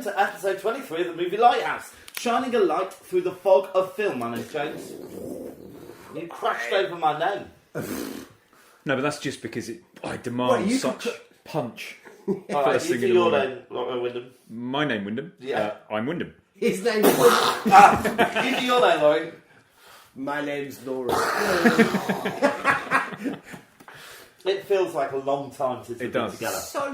welcome to episode 23 of the movie Lighthouse, shining a light through the fog of film. My name's James. You crashed over my name. No, but that's just because I demand such punch. Alright, you do your name, Wyndham. My name, Wyndham. Yeah. I'm Wyndham. His name's Wyndham. You do your name, Laurie. My name's Laura. It feels like a long time since we've been does. together. So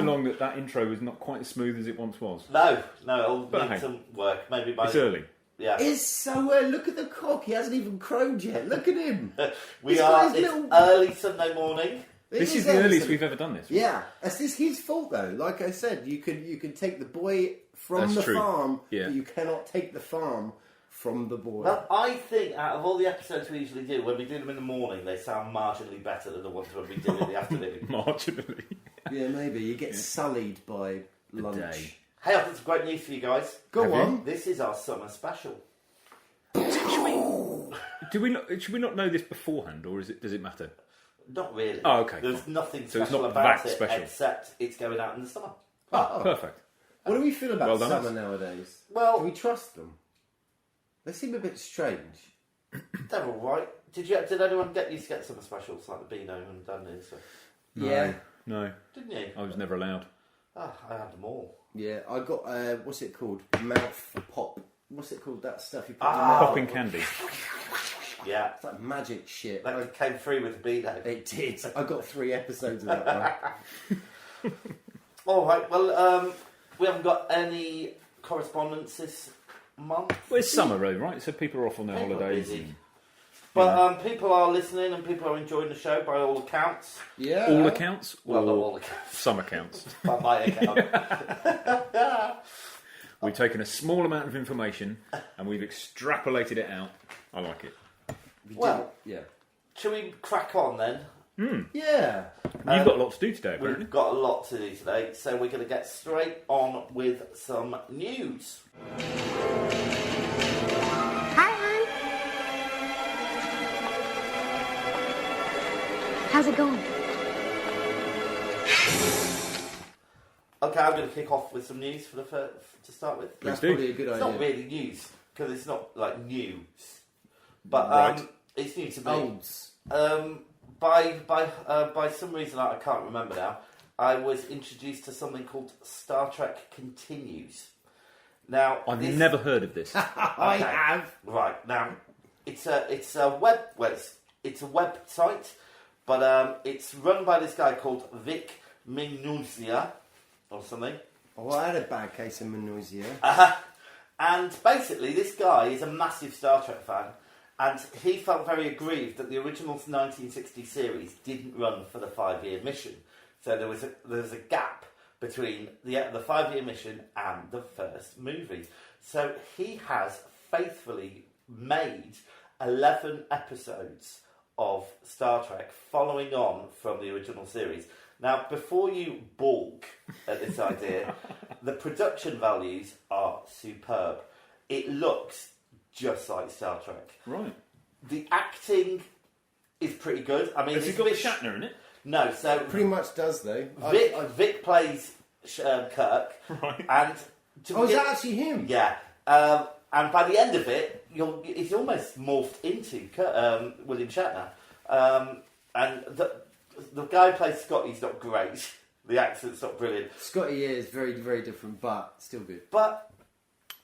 long. that intro was not quite as smooth as it once was. No, it'll But need some work. Maybe by It's early. Yeah. It's so look at the cock. He hasn't even crowed yet. Look at him. It's early Sunday morning. This is the earliest we've ever done this. Yeah, this is his fault though. Like I said, you can take the boy from the farm, but you cannot take the farm from the boy. Well, I think out of all the episodes we usually do, when we do them in the morning, they sound marginally better than the ones when we do in the afternoon. Marginally. Yeah, maybe. You get sullied by lunch. Day. Hey, I've got some great news for you guys. Go on. This is our summer special. Should we not know this beforehand, or does it matter? Not really. Oh, okay. There's nothing So it's special not about that it special. except it's going out in the summer. Oh. Perfect. What do we feel about Well done, summer us. nowadays? Well- do we trust them? They seem a bit strange. They're all right. Did anyone get you to get summer specials like the Beano and Danny and stuff? Yeah. No. Didn't you? I was never allowed. Oh, I had them all. Yeah, I got, what's it called? Mouth pop. What's it called? That stuff you put in your Popping candy. Yeah. It's like magic shit. That came through with the Beano. It did. I got 3 episodes of that one. All right. Well, we haven't got any correspondence this month. Well, it's summer, though, right? So people are off on their People are holidays. busy. But people are listening and people are enjoying the show by all accounts. Yeah. All accounts? Well, or not all accounts. some accounts. By my account. We've taken a small amount of information and we've extrapolated it out. I like it. Well, yeah. shall we crack on then? Yeah. You've got a lot to do today, apparently. We've got a lot to do today, so we're going to get straight on with some news. Hi, hon. How's it going? Okay, I'm going to kick off with some news to start with. That's do. probably a good It's idea. not really news because it's not like news, but Right. it's new to me. Olds. By some reason I can't remember now, I was introduced to something called Star Trek Continues. Now I've never heard of this. I have. Right now, it's a website, but it's run by this guy called Vic Mignouzia or something. Oh, I had a bad case of Mignouzia. And basically, this guy is a massive Star Trek fan, and he felt very aggrieved that the original 1960 series didn't run for the 5-year mission. So there was a gap between the 5-year mission and the first movie. So he has faithfully made 11 episodes of Star Trek following on from the original series. Now, before you balk at this idea, the production values are superb. It looks just like Star Trek. Right. The acting is pretty good. I mean, Has it got Shatner in it? No, so Pretty much does, though. Vic plays Kirk, Right. and Is that actually him? yeah, and by the end of it, he's almost morphed into William Shatner, and the guy who plays Scott. He's not great. The accent's not brilliant, Scotty is very, very different, but still good. but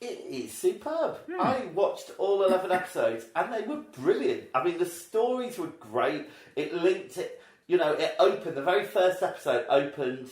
it is superb. I watched all 11 episodes, and they were brilliant. I mean, the stories were great. It linked it. It opened. The very first episode opened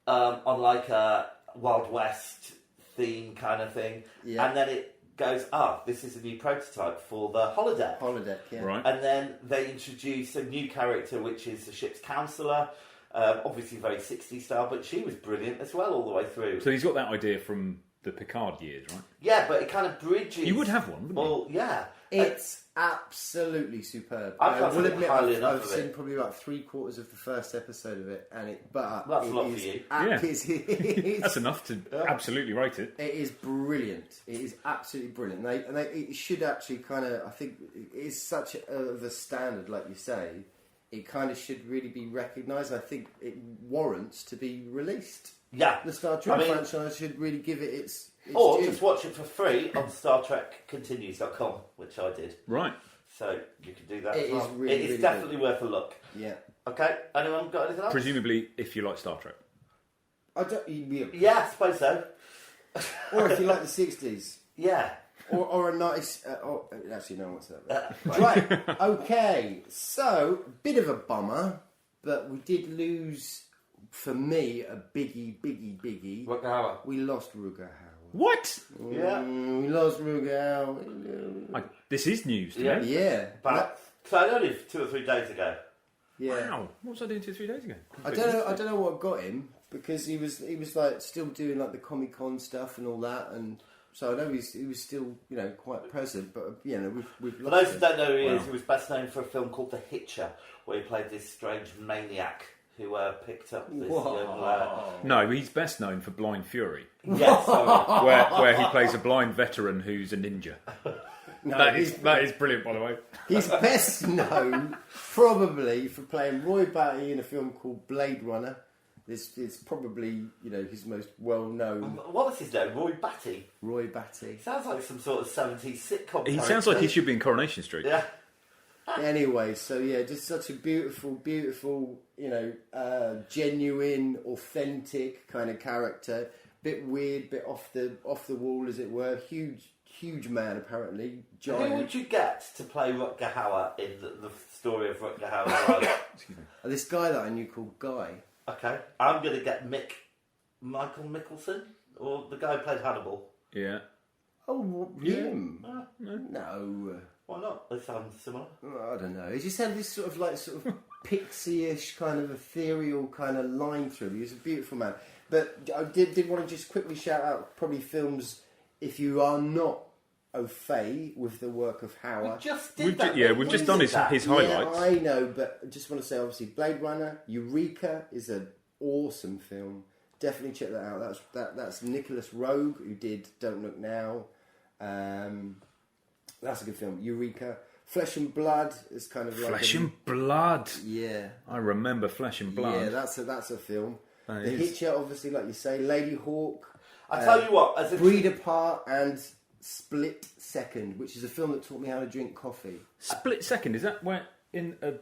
on like a Wild West theme kind of thing, and then it goes, this is a new prototype for the holodeck. Holodeck, yeah. Right. And then they introduce a new character, which is the ship's counsellor. Obviously very 60s style, but she was brilliant as well all the way through. So he's got that idea from the Picard years, right? Yeah, but it kind of bridges. You would have one, wouldn't you? Well, yeah. It's absolutely superb. I can't will think admit highly I've enough of seen it. probably about 3/4 of the first episode of it, and That's a lot for you. That's enough to absolutely rate it. It is brilliant. It is absolutely brilliant. It should actually kind of, I think, it is such a standard, like you say. It kind of should really be recognised. I think it warrants to be released. Yeah. The Star Trek franchise should really give it its or due. just watch it for free on StarTrekContinues.com, which I did. Right. So you can do that It as well. is really, It is really definitely worth a look. Yeah. Okay, anyone got anything else? Presumably, if you like Star Trek. I don't. Yeah, I suppose so. Or if you like the 60s. Yeah. Or a nice... actually, no, what's that? Right, okay. So, bit of a bummer, but we did lose, for me, a biggie. Rutger Hauer. We lost Rutger Hauer. What? Yeah. We lost Rutger Hauer. This is news to me. Yeah. But only 2 or 3 days ago. Yeah. Wow. What was I doing 2 or 3 days ago? I don't know what got him, because he was like still doing like the Comic-Con stuff and all that, and so I know he was still, you know, quite present, but you know, we've For lost those who him. don't know who he is, he was best known for a film called The Hitcher, where he played this strange maniac who picked up this young No, he's best known for Blind Fury, Yes, sorry. where he plays a blind veteran who's a ninja. No, that is brilliant, by the way. He's best known probably for playing Roy Batty in a film called Blade Runner. It's probably, you know, his most well-known. What was his name? Roy Batty? Roy Batty. Sounds like some sort of 70s sitcom He character. sounds like he should be in Coronation Street. Yeah. Anyway, so yeah, just such a beautiful, you know, genuine, authentic kind of character. Bit weird, bit off the wall, as it were. Huge man, apparently. Giant. Who would you get to play Rutger Hauer in the story of Rutger Hauer's life? Excuse me. This guy that I knew called Guy. Okay, I'm going to get Michael Mickelson, or the guy who played Hannibal. Yeah. Oh, him? No. Why not? They sound similar. I don't know. He just had this sort of pixie-ish kind of ethereal kind of line through him. He was a beautiful man. But I did want to just quickly shout out probably films, if you are not au fait with the work of Hauer. We just did that. We've just done his highlights. Yeah, I know, but I just want to say, obviously, Blade Runner, Eureka is an awesome film. Definitely check that out. That's Nicholas Rogue, who did Don't Look Now. That's a good film. Eureka. Flesh and Blood is kind of like... Flesh and Blood. Yeah. I remember Flesh and Blood. Yeah, that's a film. That The is. Hitcher, obviously, like you say. Lady Hawk. I tell you what, as a Breed Apart and Split Second, which is a film that taught me how to drink coffee. Split Second, is that where in a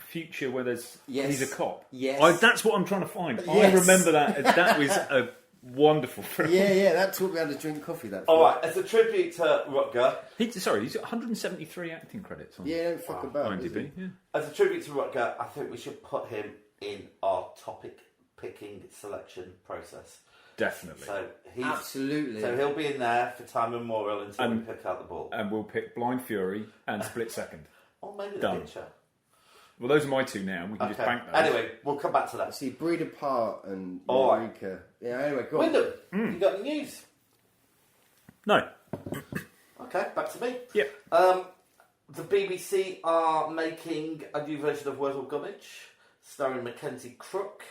future where there's Yes. he's a cop? Yes. That's what I'm trying to find. I Yes. remember that. That was a wonderful film. Yeah, that taught me how to drink coffee, that film. all right, as a tribute to Rutger, He's got 173 acting credits on Yeah, don't fuck about. does IMDb. he? Yeah. as a tribute to Rutger, I think we should put him in our topic picking selection process. Definitely. So Absolutely. So he'll be in there for time immemorial until we pick out the ball. And we'll pick Blind Fury and Split Second. Or maybe the Done. picture. Well, those are my two now. We can just bank those. Anyway, we'll come back to that. See, Breed Apart and All right. Eureka. Yeah, anyway, go on. Wyndham, you got any news? No. Okay, back to me. Yep. The BBC are making a new version of Wurzel Gummidge, starring Mackenzie Crook.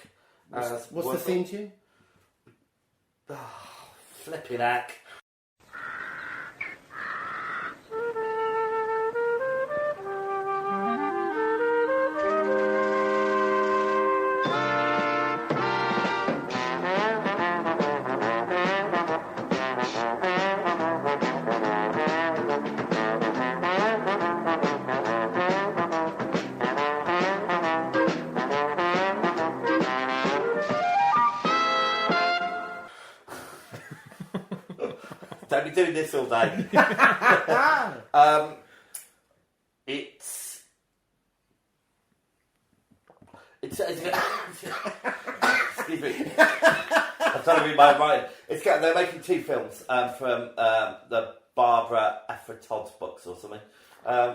What's the Wurzel. theme tune? Flipping heck. Don't be doing this all day. It's excuse me. I'm trying to read my mind. They're making 2 films from the Barbara Aphra Todd's books or something.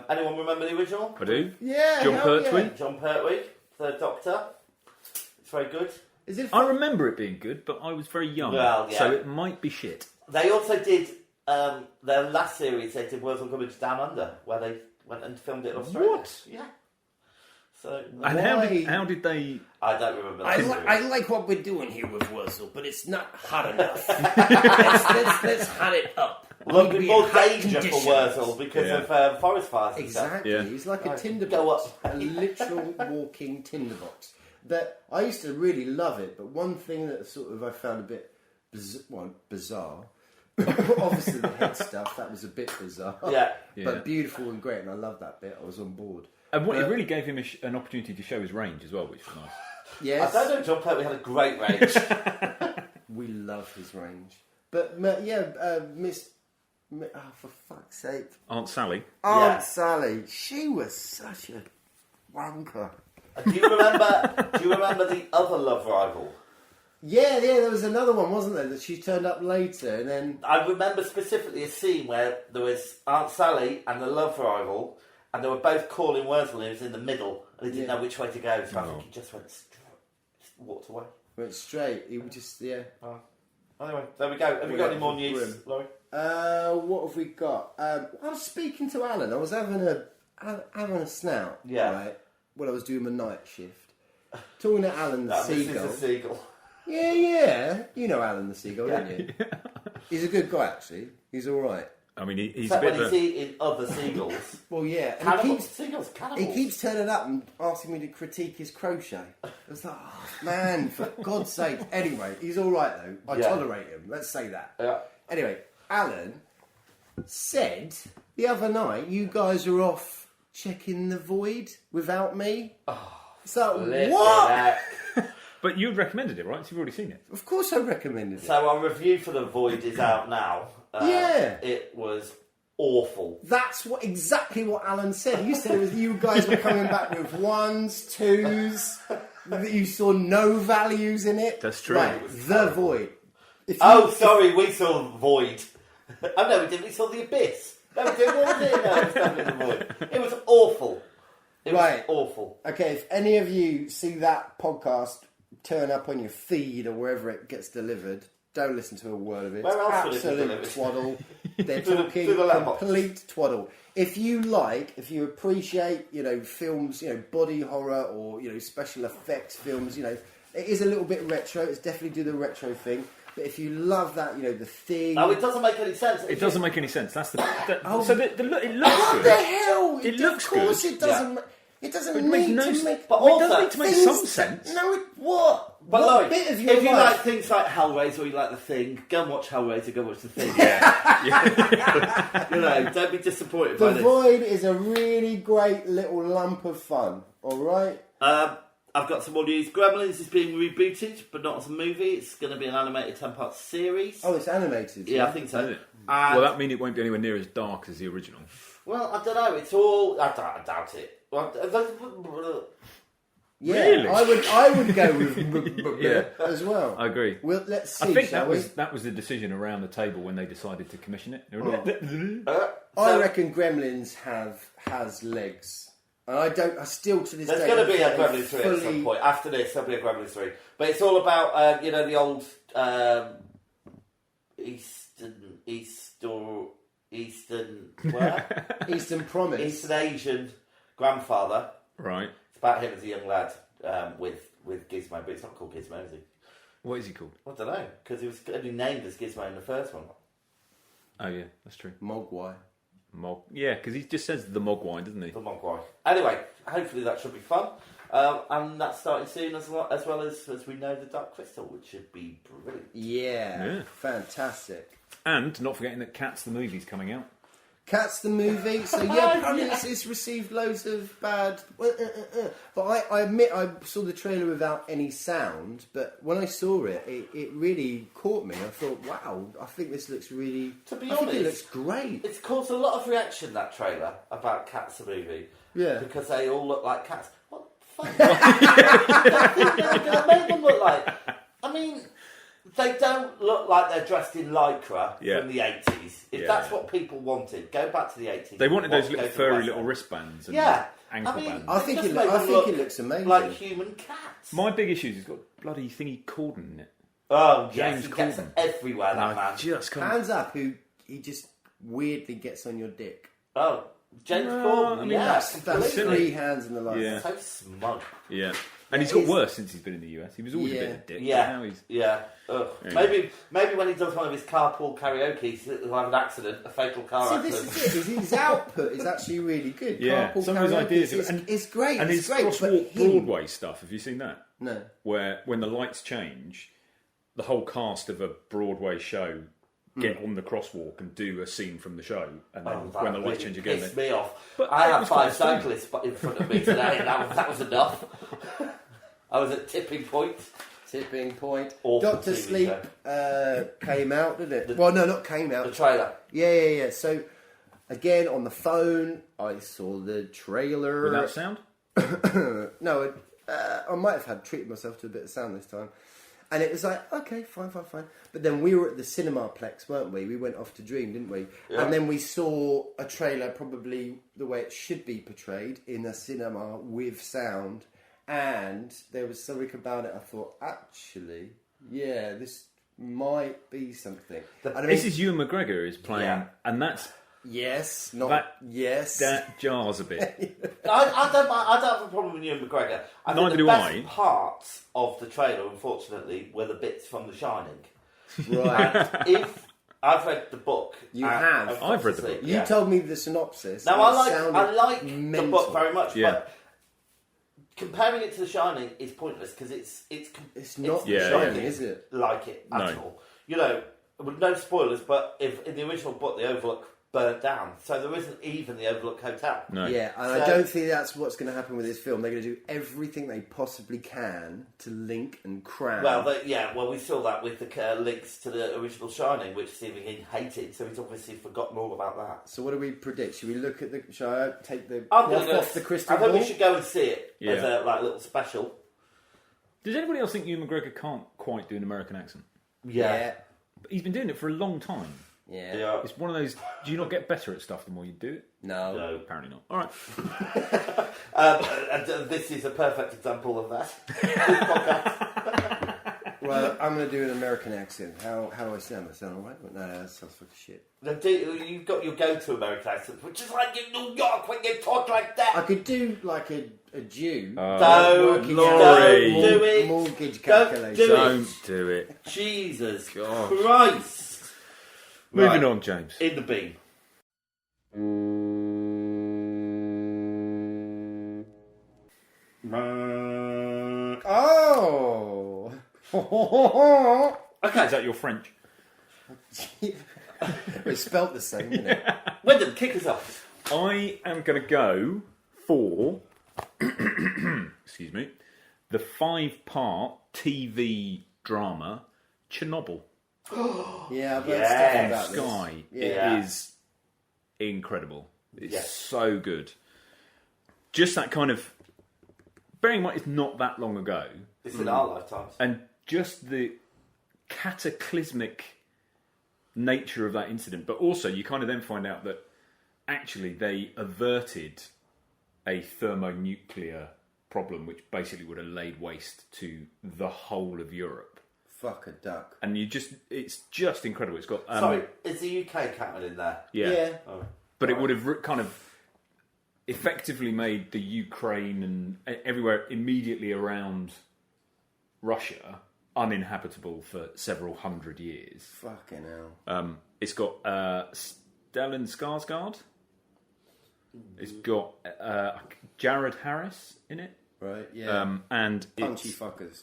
Anyone remember the original? I do. Yeah. John hell Pertwee. yeah. John Pertwee, Third Doctor. It's very good. Is it I fun? remember it being good, but I was very young. Well, yeah. So it might be shit. They also did their last series. They did Wurzel Gummidge Down Under, where they went and filmed it in Australia. What? Yeah. So And Why? how did they... I don't remember. That series. I like what we're doing here with Wurzel, but it's not hot enough. let's hot it up. Well, there'll be more hot danger conditions. for Wurzel because of forest fires and stuff. Exactly. Yeah. He's like a Right. tinderbox. Go up. A literal walking tinderbox. But I used to really love it. But one thing that sort of I found a bit bizarre. Obviously the head stuff, that was a bit bizarre. Yeah. But beautiful and great, and I loved that bit. I was on board. And it really gave him an opportunity to show his range as well, which was nice. Yes. I don't know, John Pertwee had a great range. We love his range. But for fuck's sake. Aunt Sally. Aunt Sally, she was such a wanker. Do you remember the other love rival? Yeah, there was another one, wasn't there, that she turned up later and then... I remember specifically a scene where there was Aunt Sally and the love rival, and they were both calling Wurzel, and he was in the middle, and he didn't know which way to go, so I think he just went straight, just walked away. Went straight, he would just, Oh. Anyway, there we go. Have you got any more news, Laurie? What have we got? I was speaking to Alan, I was having a snout, right, when I was doing my night shift. Talking to Alan the Seagull. This is a seagull. Yeah. You know Alan the Seagull, don't you? He's a good guy, actually. He's all right. I mean, he's so a bit when he's eating other seagulls. Well, yeah. Cannibals? Seagulls, cannibals. He keeps turning up and asking me to critique his crochet. I was like, oh, man, for God's sake. Anyway, he's all right, though. I tolerate him. Let's say that. Yeah. Anyway, Alan said the other night you guys are off checking the void without me. Oh, so, what? But you recommended it, right? So you've already seen it. Of course I recommended it. So our review for The Void is out now. It was awful. That's exactly what Alan said. You said you guys were coming back with 1s, 2s, that you saw no values in it. That's true. Right, The Void. Sorry, we saw Void. Oh no, we didn't. We saw The Abyss. No, we didn't. What was it? No, it was definitely The Void. It was awful. It was awful. Okay, if any of you see that podcast turn up on your feed or wherever it gets delivered, don't listen to a word of it. Where else would it be Absolute delivered? twaddle. They're To the talking letterbox. complete twaddle. If you appreciate, films, body horror or, special effects films, it is a little bit retro. It's definitely do the retro thing. But if you love that, The Thing... No, it doesn't make any sense. It doesn't make any sense. That's the... Oh. So it looks good. What the hell? It looks good. Of course good. it doesn't... It doesn't It makes need no to sense. make... But It does also, need to make some sense. No, what? But what Laurie, bit of your if you life? like things like Hellraiser or you like The Thing, go and watch Hellraiser, go watch The Thing. Don't be disappointed by The this. Void is a really great little lump of fun, alright? I've got some more news. Gremlins is being rebooted, but not as a movie. It's going to be an animated 10-part series. Oh, it's animated? Yeah, I think so. Is it? Well, that means it won't be anywhere near as dark as the original. Well, I don't know. It's all... I doubt it. Well, Yeah, Really? I would go with as well. I agree. Well, let's see, I think shall that was the decision around the table when they decided to commission it. I reckon Gremlins has legs. And I still to this day... There's going to be a Gremlins 3 at some point. After this, there'll be a Gremlins 3. But it's all about, the old Eastern Promise. Eastern Asian grandfather. Right. It's about him as a young lad with Gizmo, but it's not called Gizmo, is he? What is he called? I don't know, because he was only named as Gizmo in the first one. Oh, yeah, that's true. Mogwai. Yeah, because he just says the Mogwai, doesn't he? The Mogwai. Anyway, hopefully that should be fun. And that's starting soon as well as we know the Dark Crystal, which should be brilliant. Yeah, fantastic. And not forgetting that Cats the movie's coming out. Cats the movie, so yeah, apparently it's received loads of bad... But I admit I saw the trailer without any sound, but when I saw it really caught me. I thought, wow, I think this looks really... To be I honest, think it looks great. It's caused a lot of reaction, that trailer, about Cats the movie. Yeah. Because they all look like cats. What the fuck? They're going to make them look like... I mean... They don't look like they're dressed in lycra from the 80s. If that's what people wanted, go back to the 80s. They wanted those little furry little wristbands and ankle bands. I think it looks amazing. Like human cats. My big issue is he's got bloody thingy Corden in it. Oh, James yes, he gets Corden. everywhere, that man. Just can't... Hands up, he just weirdly gets on your dick. Oh, James No, Corden, I mean, yes. That's 3 hands in the line. Yeah. So smug. Yeah. And he's got worse since he's been in the US. He was always a bit of a dick. Yeah. But now he's... Yeah. Ugh. Anyway. Maybe when he does one of his carpool karaoke, he'll have an accident, a fatal car accident. This is it. His output is actually really good. Yeah, Carpool some of his karaoke ideas... is great. And his crosswalk Broadway stuff, have you seen that? No. Where when the lights change, the whole cast of a Broadway show get on the crosswalk and do a scene from the show, and then when the lights change again, pissed me off. But I it had was 5 quite fun. cyclists in front of me today, and that was enough. I was at tipping point. Tipping point. Awful Doctor TV Sleep came out, didn't it? Well, no, not came out. The trailer. Yeah. So, again, on the phone, I saw the trailer. without sound. No, I might have treated myself to a bit of sound this time. And it was like, okay, fine. But then we were at the Cinemaplex, weren't we? We went off to Dream, didn't we? Yeah. And then we saw a trailer, probably the way it should be portrayed, in a cinema with sound. And there was something about it, I thought, actually, yeah, this might be something. This is Ewan McGregor is playing, and that's... Yes, not... That- yes. That jars a bit. I don't have a problem with Ewan McGregor. I think Neither the do best I. parts of the trailer, unfortunately, were the bits from The Shining. Right. And if I've read the book, You have? I've read the book. You told me the synopsis. Now and it I sounded like the mental. book very much, Yeah. but comparing it to The Shining is pointless because It's not Yeah, Shining, yeah. is it? like it at No. all. You know, with no spoilers, but if in the original book the Overlook burnt down, so there isn't even the Overlook Hotel. No. Yeah, and I don't think that's what's going to happen with this film. They're going to do everything they possibly can to link and cram. Well, we saw that with the links to the original Shining, which Stephen King hated, so he's obviously forgotten all about that. So what do we predict? Should we look at the... Shall I take the I'm cloth gonna off the crystal I think ball? we should go and see it as Yeah. a little special. Does anybody else think Ewan McGregor can't quite do an American accent? Yeah. He's been doing it for a long time. Yeah. It's one of those... Do you not get better at stuff the more you do it? No. No. Apparently not. All right. And this is a perfect example of that. This podcast. Well, I'm going to do an American accent. How do I sound? I sound alright? No, that sounds fucking shit. You've got your go-to American accent, which is like in New York when you talk like that. I could do like a Jew. Don't Laurie. do it. Mortgage Don't calculator. do it. Don't do it. Jesus God. Christ. Moving Right. on, James. In the bean. Oh! Okay. Is that your French? It's spelt the same, isn't it? Wyndham, kick us off. I am going to go for... excuse me. The 5-part TV drama, Chenobyl. Yeah, I've heard Yes. stuff about this. Sky. Yeah. It is incredible. It's Yes. so good. Just that kind of... Bearing in mind, it's not that long ago. It's in our lifetimes. And just the cataclysmic nature of that incident. But also, you kind of then find out that actually they averted a thermonuclear problem, which basically would have laid waste to the whole of Europe. Fuck a duck. And it's just incredible. It's got... Sorry, is the UK counted in there? Yeah. Oh. But it would have kind of effectively made the Ukraine and everywhere immediately around Russia uninhabitable for several hundred years. Fucking hell. It's got Stellan Skarsgård. It's got Jared Harris in it. Right, yeah. And Punchy it's... fuckers.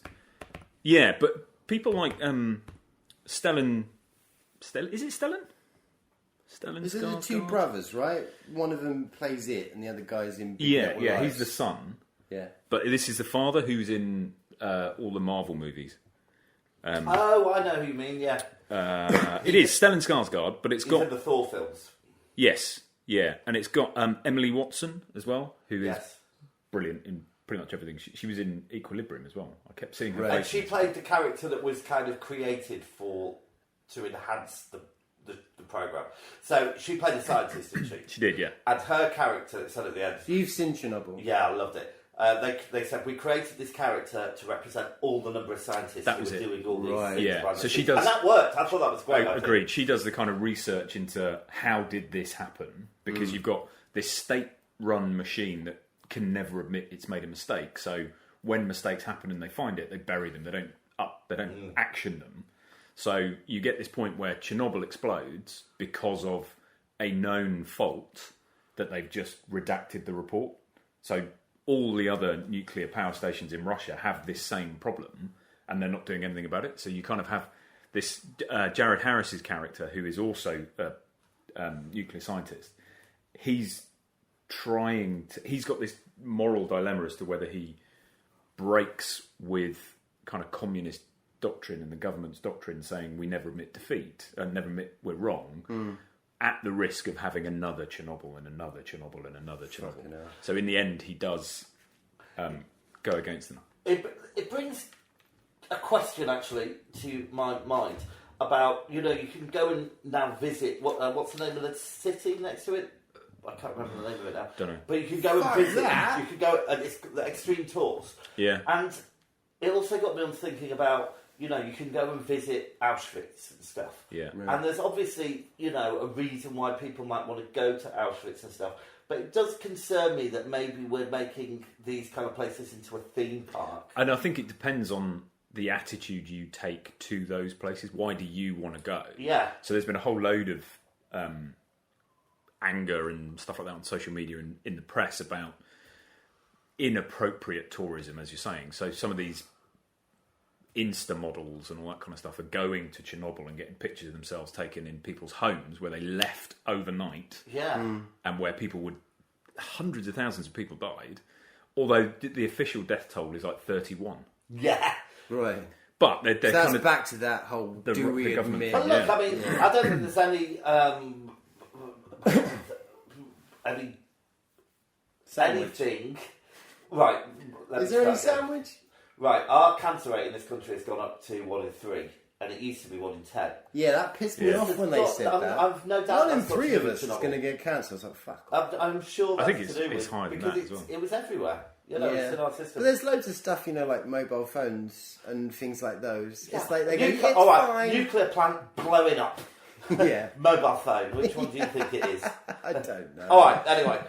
Yeah, but people like Stellan... Is it Stellan? Stellan This is the Skarsgård? two brothers, right? One of them plays it, and the other guy's in Big Yeah, Little yeah, Lies. he's the son. Yeah. But this is the father who's in all the Marvel movies. Oh, I know who you mean, yeah. It is Stellan Skarsgård, but it's He's got... in the Thor films. Yes, yeah. And it's got Emily Watson as well, who is Yes. brilliant in pretty much everything. She was in Equilibrium as well. I kept seeing her Right. And face. she played the character that was kind of created to enhance the programme. So she played a scientist, didn't she? She did, yeah. And her character that said at the end, You've seen Chernobyl. yeah, I loved it. They said, we created this character to represent all the number of scientists That who was were it. doing all these Right. things. Yeah, behind the so she scenes. does- And that worked. I thought that was great. I agreed. She does the kind of research into how did this happen, because you've got this state-run machine that can never admit it's made a mistake. So when mistakes happen and they find it, they bury them. They don't action them. So you get this point where Chernobyl explodes because of a known fault that they've just redacted the report. So all the other nuclear power stations in Russia have this same problem, and they're not doing anything about it. So you kind of have this Jared Harris's character, who is also a nuclear scientist. He's got this moral dilemma as to whether he breaks with kind of communist doctrine and the government's doctrine saying we never admit defeat and never admit we're wrong, at the risk of having another Chernobyl and another Chernobyl and another Chernobyl. So in the end, he does go against them. It brings a question actually to my mind about, you can go and now visit what's the name of the city next to it? I can't remember the name of it now. Don't know. But you can go and visit. You can go and it's the extreme tours. Yeah. And it also got me on thinking about, you can go and visit Auschwitz and stuff. Yeah. And there's obviously, a reason why people might want to go to Auschwitz and stuff. But it does concern me that maybe we're making these kind of places into a theme park. And I think it depends on the attitude you take to those places. Why do you want to go? Yeah. So there's been a whole load of anger and stuff like that on social media and in the press about inappropriate tourism, as you're saying. So some of these Insta models and all that kind of stuff are going to Chernobyl and getting pictures of themselves taken in people's homes where they left overnight. Yeah. And where hundreds of thousands of people died, although the official death toll is like 31. Yeah. Right. But they're So that's kind of back to that whole the government. admit? But look, Yeah. I mean, I don't think there's anything. Right. Is there any sandwich? Right, our cancer rate in this country has gone up to 1 in 3, and it used to be 1 in 10. Yeah, that pissed me off when they said that. I've no doubt. One in that's got 3 to of do with us is Chernobyl. going to get cancer. I was like, fuck off. I'm sure I that's think to do it's with higher than because that as well. it was everywhere. It's in our system. But there's loads of stuff, like mobile phones and things like those. Yeah. It's like they go, it's all right, fine. nuclear plant blowing up. Yeah. Mobile phone. Which one do you think it is? I don't know. All right.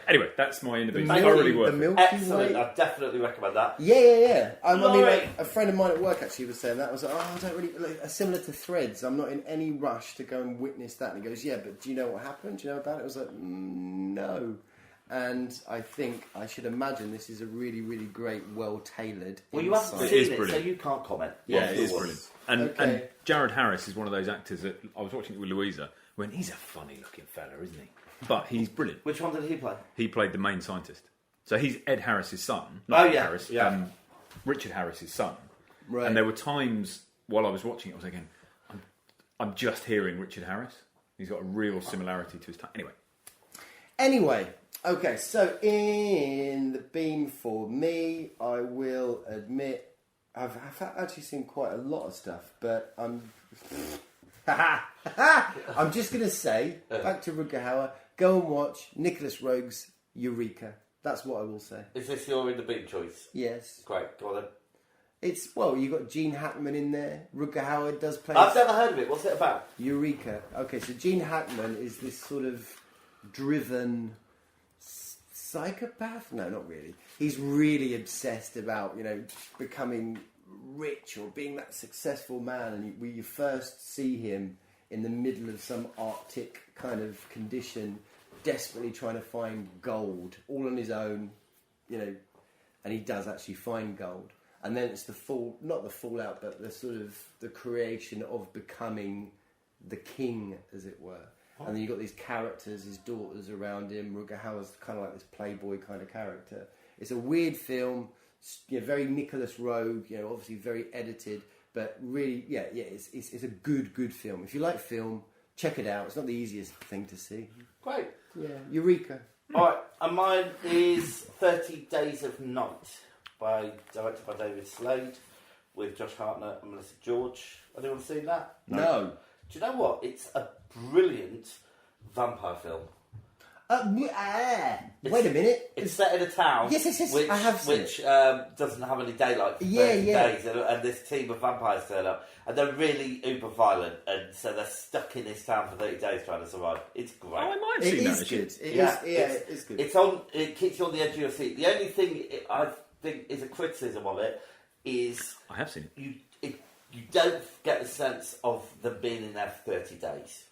Anyway, that's my innovation. Thank Thoroughly you. worth The it. Milky excellent. Way. I definitely recommend that. Yeah. I mean, Glory. a friend of mine at work actually was saying that. I was like, I don't really... similar to Threads, I'm not in any rush to go and witness that. And he goes, yeah, but do you know what happened? Do you know about it? I was like, no. And I think, I should imagine this is a really, really great, well-tailored Well, you haven't insight. It is seen it, so brilliant. you can't comment. Yeah, it is brilliant. And Okay. Jared Harris is one of those actors that I was watching it with Louisa. When he's a funny-looking fella, isn't he? But he's brilliant. Which one did he play? He played the main scientist. So he's Ed Harris's son. Oh, Ed yeah, Harris, yeah. Richard Harris's son. Right. And there were times while I was watching it, I was thinking, I'm just hearing Richard Harris. He's got a real similarity to his time. Anyway, okay, so in the beam for me, I will admit I've actually seen quite a lot of stuff, but I'm just going to say, back to Rutger Hauer, go and watch Nicholas Roeg's Eureka. That's what I will say. Is this your in the beat choice? Yes. Great, go on then. You've got Gene Hackman in there. Rutger Hauer does play... I've never heard of it. What's it about? Eureka. Okay, so Gene Hackman is this sort of driven psychopath? No, not really. He's really obsessed about, becoming rich or being that successful man. And you first see him in the middle of some Arctic kind of condition, desperately trying to find gold, all on his own, and he does actually find gold. And then it's not the fallout, but the sort of the creation of becoming the king, as it were. Oh. And then you've got these characters, his daughters around him. Rutger Hauer's kind of like this playboy kind of character. It's a weird film, very Nicholas Roeg, obviously very edited, but really, it's a good film. If you like film, check it out. It's not the easiest thing to see. Great. Yeah, Eureka. All right, and mine is 30 Days of Night, directed by David Slade, with Josh Hartnett and Melissa George. Anyone seen that? No. Do you know what? It's a brilliant vampire film. Wait a minute. It's set in a town. Yes. Which, I have seen which doesn't have any daylight for 30 days, and this team of vampires turn up, and they're really uber violent, and so they're stuck in this town for 30 days trying to survive. It's great. Oh, I might have It seen that. is actually. good. It is good. It keeps you on the edge of your seat. The only thing think is a criticism of it is I have seen it. You don't get the sense of them being in there for 30 days.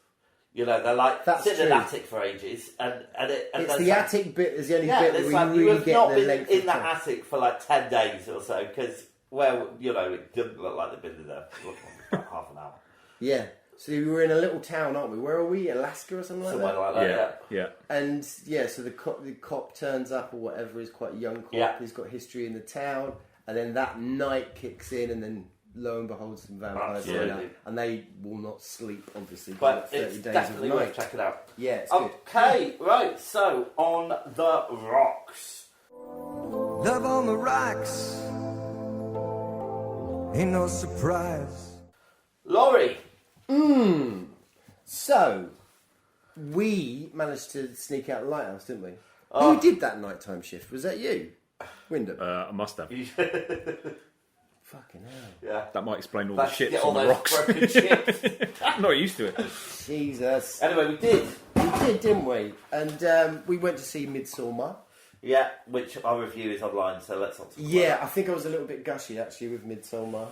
You know, they're like sitting in an attic for ages, and it's the attic bit is the only bit where like, you really have get not the been length in of that time. attic for like 10 days or so, because, well, you know, it doesn't look like they've been in there for about half an hour. Yeah. So we were in a little town, aren't we? Where are we? Alaska or something like Somewhere that? like that, Yeah. And so the cop turns up or whatever, is quite a young cop. Yeah. He's got history in the town, and then that night kicks in, and then lo and behold, some vampires turn up, Absolutely. and they will not sleep, obviously. For But 30 it's days definitely of worth night. checking out. Yeah, it's good. Okay, right, so on the rocks. Love on the rocks. Ain't no surprise. Laurie. So, we managed to sneak out the lighthouse, didn't we? Oh. Who did that nighttime shift? Was that you? Wyndham? I must have. Fucking hell. Yeah. That might explain all Let's the ships get on all the those rocks. broken ships. I'm not used to it. Jesus. Anyway, we did. We did, didn't we? And we went to see Midsommar. Yeah, which our review is online, so let's not talk about Yeah, it. I think I was a little bit gushy actually with Midsommar.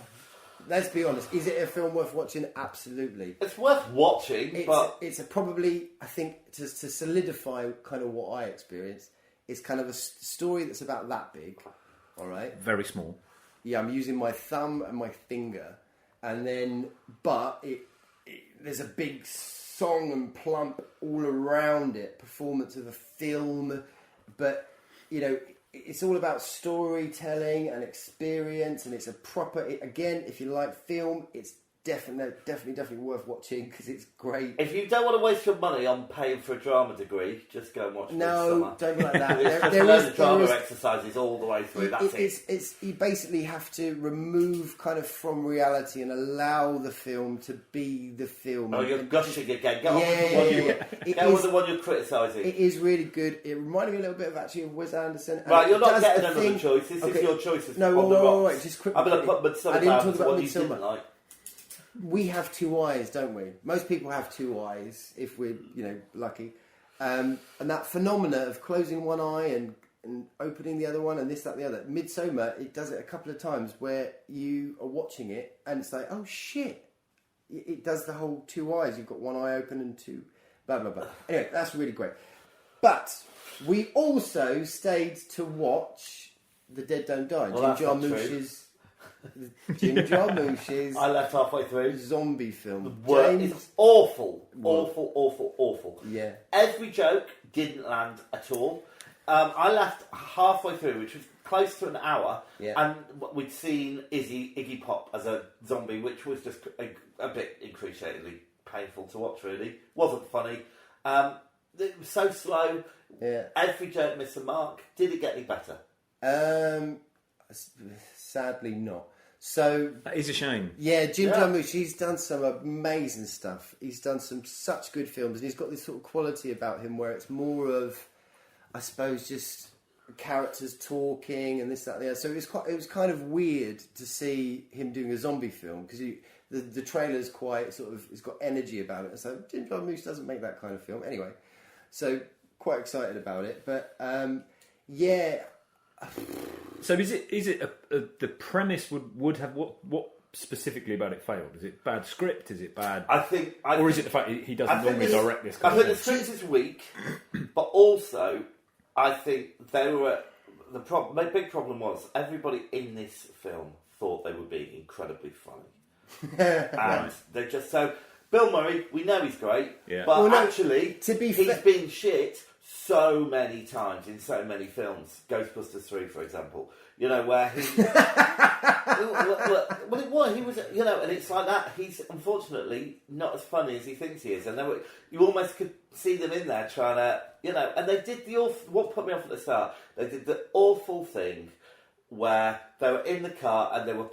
Let's be honest. Is it a film worth watching? Absolutely. It's worth watching, but It's a probably, I think, to solidify kind of what I experienced, it's kind of a story that's about that big, all right? Very small. Yeah, I'm using my thumb and my finger, and then, but there's a big song and plump all around it, performance of a film, but, you know, it's all about storytelling and experience, and it's a proper, again, if you like film, it's definitely worth watching, because it's great. if you don't want to waste your money on paying for a drama degree, just go and watch No, Midsommar. don't be like that. It's just There loads is- of drama there is- exercises all the way through, that's it. It's you basically have to remove kind of from reality and allow the film to be the film. Oh, you're And gushing again. Get on Yeah, with the one yeah, you yeah. It get on with is- the one you're criticising. It is really good. It reminded me a little bit of actually of Wes Anderson. And Right, it you're not does getting the another thing- choice. This Okay. is your choices No, on the rocks. wait, just quickly. I'm going to put I Midsommar didn't down talk to about what you didn't Midsommar. like. We have two eyes, don't we? Most people have two eyes, if we're, lucky. And that phenomena of closing one eye and opening the other one and this, that, and the other. Midsommar, it does it a couple of times where you are watching it and it's like, oh shit. It does the whole two eyes. You've got one eye open and two, blah, blah, blah. Anyway, that's really great. But we also stayed to watch The Dead Don't Die. Well, that's not true. Jim Jarmusch's I left halfway through. zombie film. It's awful. Awful. Yeah. Every joke didn't land at all. I left halfway through, which was close to an hour, Yeah. and we'd seen Iggy Pop as a zombie, which was just a bit excruciatingly painful to watch, really. Wasn't funny. It was so slow. Yeah. Every joke missed the mark. Did it get any better? Sadly not. So That is a shame. yeah, Jim Yeah. Jarmusch, he's done some amazing stuff. He's done some such good films, and he's got this sort of quality about him where it's more of, I suppose, just characters talking and this, that, and the other. So it was kind of weird to see him doing a zombie film, because the trailer's quite sort of, it's got energy about it. So Jim Jarmusch doesn't make that kind of film anyway. So quite excited about it, but yeah. So is it the premise would have what specifically about it failed? Is it bad script? Is it bad? Or is it the fact he doesn't normally direct this I kind think of the thing? script is weak, but also I think they were my big problem was everybody in this film thought they were being incredibly funny, and they're just so. Bill Murray, we know he's great, Yeah. but Well, no, actually, to be he's fair- been shit so many times in so many films. Ghostbusters 3, for example, where he. Well, he was, and it's like that. He's unfortunately not as funny as he thinks he is, and you almost could see them in there trying to, and they did the awful. What put me off at the start? They did the awful thing where they were in the car and they were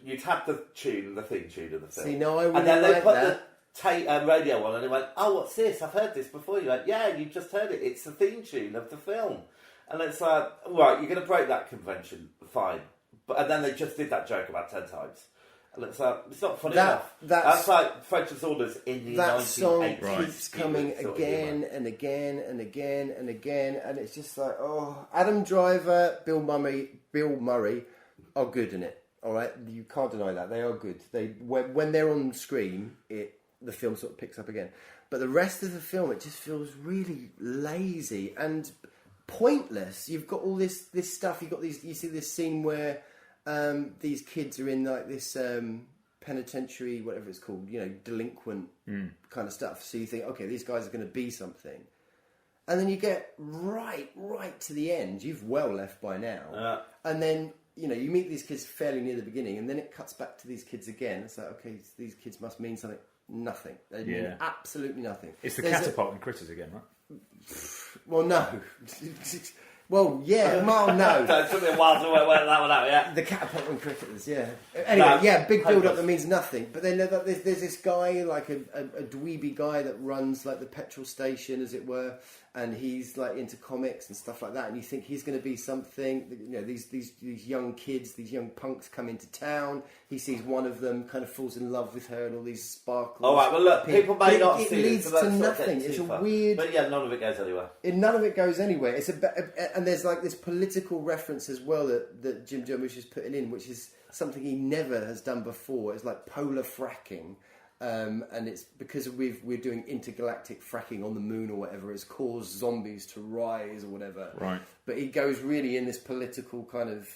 you'd have the theme tune of the film. See, no, I really and then they like put that. the radio on and they went, oh, what's this? I've heard this before. You went, yeah, you just heard it. It's the theme tune of the film. And it's like, right, you're going to break that convention, fine. And then they just did that joke about 10 times. And it's not funny enough. That's like French's Orders in the 1980s. That song Right. keeps coming again and again and again and again, and it's just like, oh, Adam Driver, Bill Murray are good in it. All right, you can't deny that they are good. When they're on screen, the film sort of picks up again. But the rest of the film, it just feels really lazy and pointless. You've got all this stuff. You've got these. You see this scene where these kids are in like this penitentiary, whatever it's called, delinquent kind of stuff. So you think, okay, these guys are going to be something, and then you get right to the end. You've well left by now, and then. You meet these kids fairly near the beginning, and then it cuts back to these kids again. It's like, okay, these kids must mean something. Nothing. They mean absolutely nothing. It's the catapult and critters again, right? Well, no. Well, yeah. Well, no. So it took me a while to work that one out, yeah. The catapult and critters, yeah. Anyway, big build-up that means nothing. But then there's this guy, like a dweeby guy that runs like the petrol station, as it were, and he's like into comics and stuff like that. And you think he's going to be something. These young kids, these young punks come into town. He sees one of them, kind of falls in love with her, and all these sparkles. All right, well look, people may not see it. It leads to nothing. It's a weird. But yeah, none of it goes anywhere. None of it goes anywhere. And there's like this political reference as well that Jim Jarmusch is putting in, which is something he never has done before. It's like polar fracking, and it's because we're doing intergalactic fracking on the moon or whatever. It's caused zombies to rise or whatever. Right. But he goes really in this political kind of.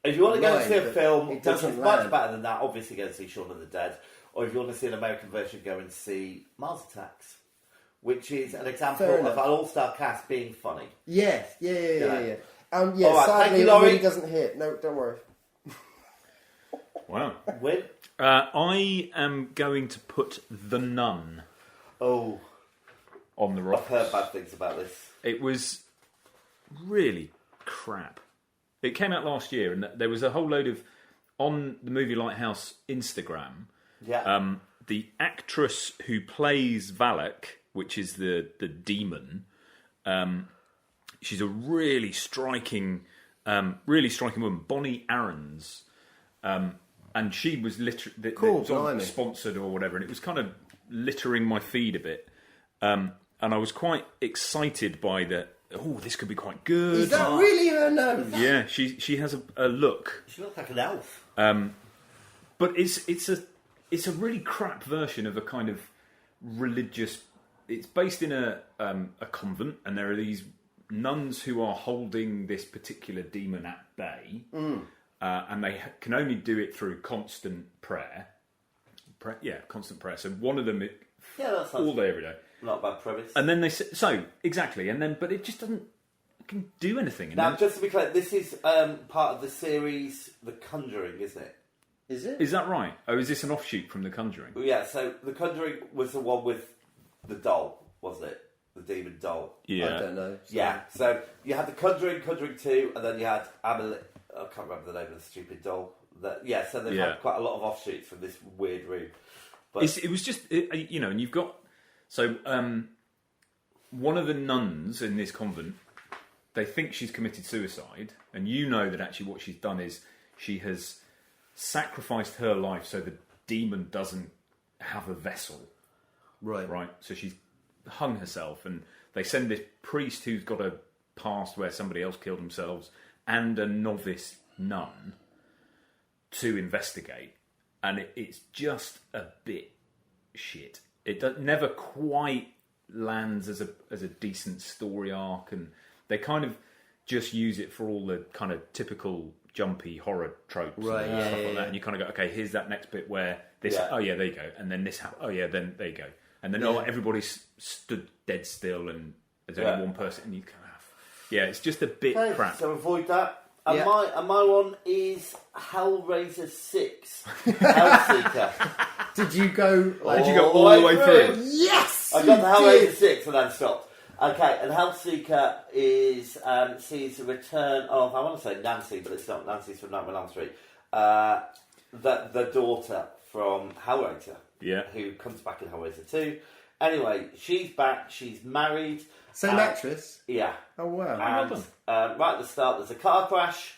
If you want to go and see a film, it which is doesn't much land. better than that, obviously go and see Shaun of the Dead. Or if you want to see an American version, go and see Mars Attacks, which is an example Fair of enough. an all-star cast being funny. Yeah. Yeah. All right, thank sadly you, it Laurie. really doesn't hit. No, don't worry. Wow. Win? I am going to put The Nun Oh, on the I've rocks. heard bad things about this. It was really crap. It came out last year, and there was a whole load of on the Movie Lighthouse Instagram. Yeah. The actress who plays Valak, which is the demon, she's a really striking woman, Bonnie Aarons, and she was literally Cool, blimey. sponsored or whatever, and it was kind of littering my feed a bit, and I was quite excited by this could be quite good. Is that really her nose? Yeah, she has a look. She looks like an elf. But it's a really crap version of a kind of religious. It's based in a convent, and there are these nuns who are holding this particular demon at bay, and they can only do it through constant prayer. Constant prayer. So one of them, That sounds all day, every day. not a bad premise. And then exactly, but it just doesn't do anything. And Now, then, just to be clear, this is part of the series The Conjuring, isn't it? Is it? is that right? Oh, is this an offshoot from The Conjuring? Yeah, so The Conjuring was the one with the doll, wasn't it? The demon doll. Yeah. I don't know. Yeah, so you had The Conjuring, Conjuring 2, and then you had Amelie. I can't remember the name of the stupid doll. So they've had quite a lot of offshoots from this weird room. But It was just, and you've got... So, one of the nuns in this convent, they think she's committed suicide, and you know that actually what she's done is she has sacrificed her life so the demon doesn't have a vessel. Right. So she's hung herself, and they send this priest who's got a past where somebody else killed themselves and a novice nun to investigate, and it's just a bit shit. It never quite lands as a decent story arc, and they kind of just use it for all the kind of typical jumpy horror tropes and stuff like that. And you kind of go, okay, here's that next bit where this, there you go, and then this, then there you go, and then everybody's stood dead still, and there's only one person, and you kind of, it's just a bit crap. So avoid that. And my one is Hellraiser 6, Hellseeker. Did you go? Did you go all the way through? Yes. I got to Hellraiser 6 and then stopped. Okay, and Hellseeker sees the return of, I want to say Nancy, but it's not. Nancy's from Nightmare on Elm Street. The daughter from Hellraiser. Yeah. Who comes back in Hellraiser 2. Anyway, she's back. She's married. Same actress. Yeah. Oh wow. And right at the start, there's a car crash,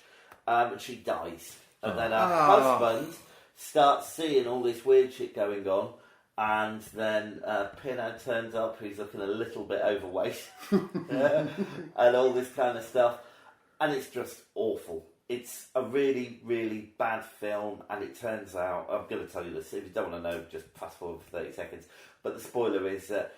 and she dies. And then her husband starts seeing all this weird shit going on, and then Pinhead turns up, who's looking a little bit overweight, and all this kind of stuff, and it's just awful. It's a really, really bad film, and it turns out, I'm going to tell you this, if you don't want to know, just fast forward for 30 seconds, but the spoiler is that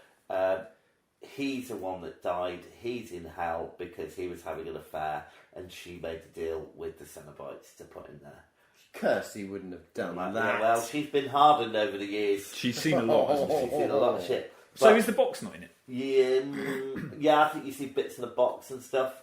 he's the one that died, he's in hell because he was having an affair, and she made a deal with the Cenobites to put him there. Kirsty wouldn't have done that. Yeah, well, she's been hardened over the years. She's seen a lot, hasn't she? She's seen a lot of shit. So But- is the box not in it? yeah, I think you see bits of the box and stuff,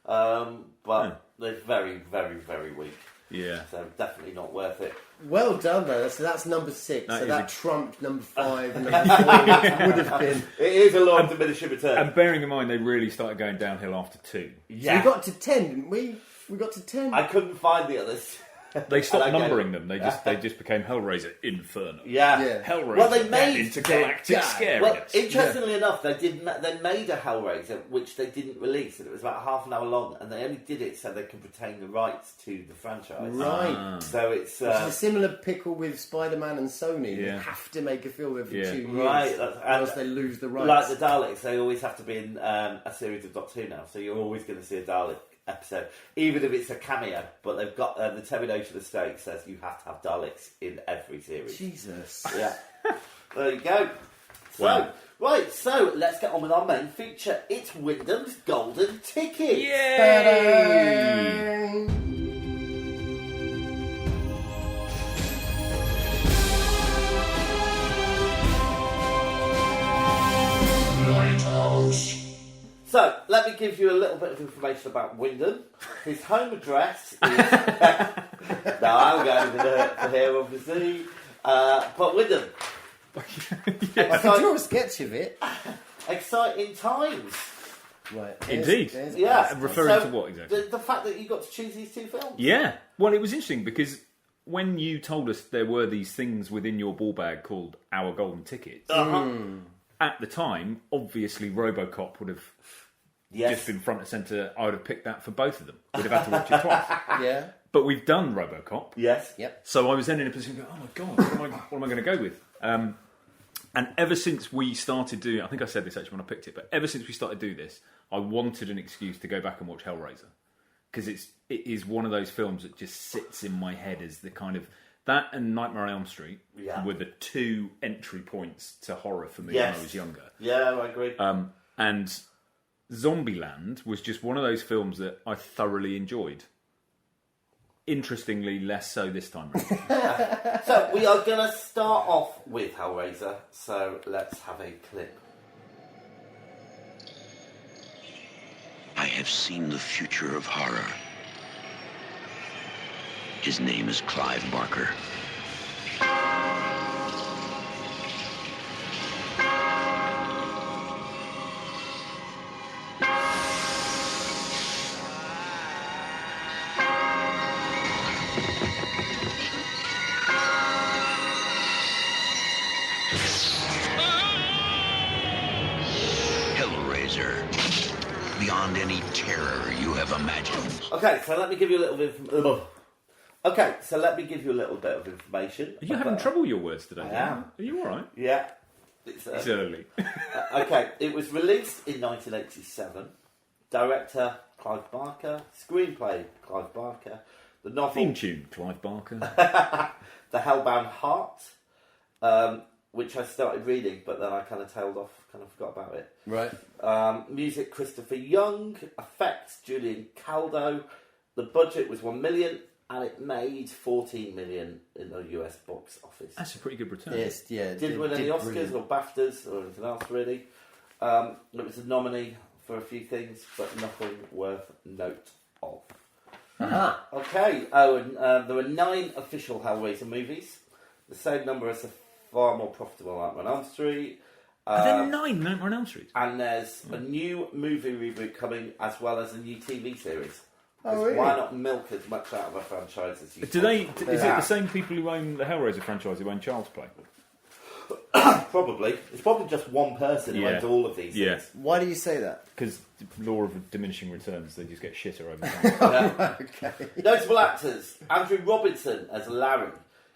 but they're very, very, very weak. Yeah. So definitely not worth it. Well done, though. So that's number 6. That so is that a- trumped number 5 and number 4 would have been. It is a law of diminishing return. And bearing in mind, they really started going downhill after 2. So we got to 10, didn't we? We got to 10. I couldn't find the others. They stopped And I numbering them. They just became Hellraiser Inferno. Yeah. Hellraiser. Well, they made intergalactic scariness. Well, interestingly enough, they made a Hellraiser which they didn't release, and it was about half an hour long, and they only did it so they could retain the rights to the franchise. Right. So it's Which is a similar pickle with Spider-Man and Sony. They Yeah. have to make a film every 2 years. Right, Or else they lose the rights. like the Daleks. They always have to be in a series of Doctor Who now, so you're always going to see a Dalek episode, even if it's a cameo. But they've got the Terminator estate says you have to have Daleks in every series. Jesus. Yeah, there you go. So, Wow. right, so let's get on with our main feature. It's Wyndham's Golden Ticket. Yay! So, let me give you a little bit of information about Wyndham. His home address is... no, I'm going for here, obviously. But Wyndham. I could draw a sketch of it. Exciting times. Right. Indeed. There's Yeah. Referring to what exactly? The fact that you got to choose these two films. Yeah. Well, it was interesting because when you told us there were these things within your ball bag called Our Golden Tickets, at the time, obviously RoboCop would have just been front and centre. I would have picked that for both of them. We'd have had to watch it twice. Yeah. But we've done RoboCop. Yes. Yep. So I was then in a position to go, oh my God, what am I going to go with? And ever since we started doing, I think I said this actually when I picked it, but ever since we started doing this, I wanted an excuse to go back and watch Hellraiser. Because it is one of those films that just sits in my head as the kind of... That and Nightmare on Elm Street were the two entry points to horror for me when I was younger. Yeah, I agree. And Zombieland was just one of those films that I thoroughly enjoyed. Interestingly, less so this time around. So, we are going to start off with Hellraiser. So, let's have a clip. I have seen the future of horror. His name is Clive Barker. Hellraiser. Beyond any terror you have imagined. Okay, so let me give you a little bit of... Okay, so let me give you a little bit of information. Are you having trouble with your words today? I am. Are you all right? Yeah. It's early. Okay, it was released in 1987. Director, Clive Barker. Screenplay, Clive Barker. The novel... Theme tune, Clive Barker. The Hellbound Heart, which I started reading, but then I kind of tailed off, kind of forgot about it. Right. Music, Christopher Young. Effects, Julian Caldo. The budget was $1 million, and it made $14 million in the US box office. That's a pretty good return. Yes, yeah. Didn't win any Oscars brilliant. or BAFTAs or anything else, really. It was a nominee for a few things, but nothing worth note of. Aha. Okay, and there were 9 official Hellraiser movies. The same number as the far more profitable Nightmare on Elm Street. Are there 9 Nightmare on Elm Street? And there's a new movie reboot coming, as well as a new TV series. Oh, 'Cause really? Why not milk as much out of a franchise as you Do they? can? Is it the same people who own the Hellraiser franchise who own Child's Play? Probably. It's probably just one person who Yeah. owns all of these Yeah. things. Why do you say that? Because law of diminishing returns, they just get shitter over time. Yeah. Okay. Notable actors: Andrew Robinson as Larry,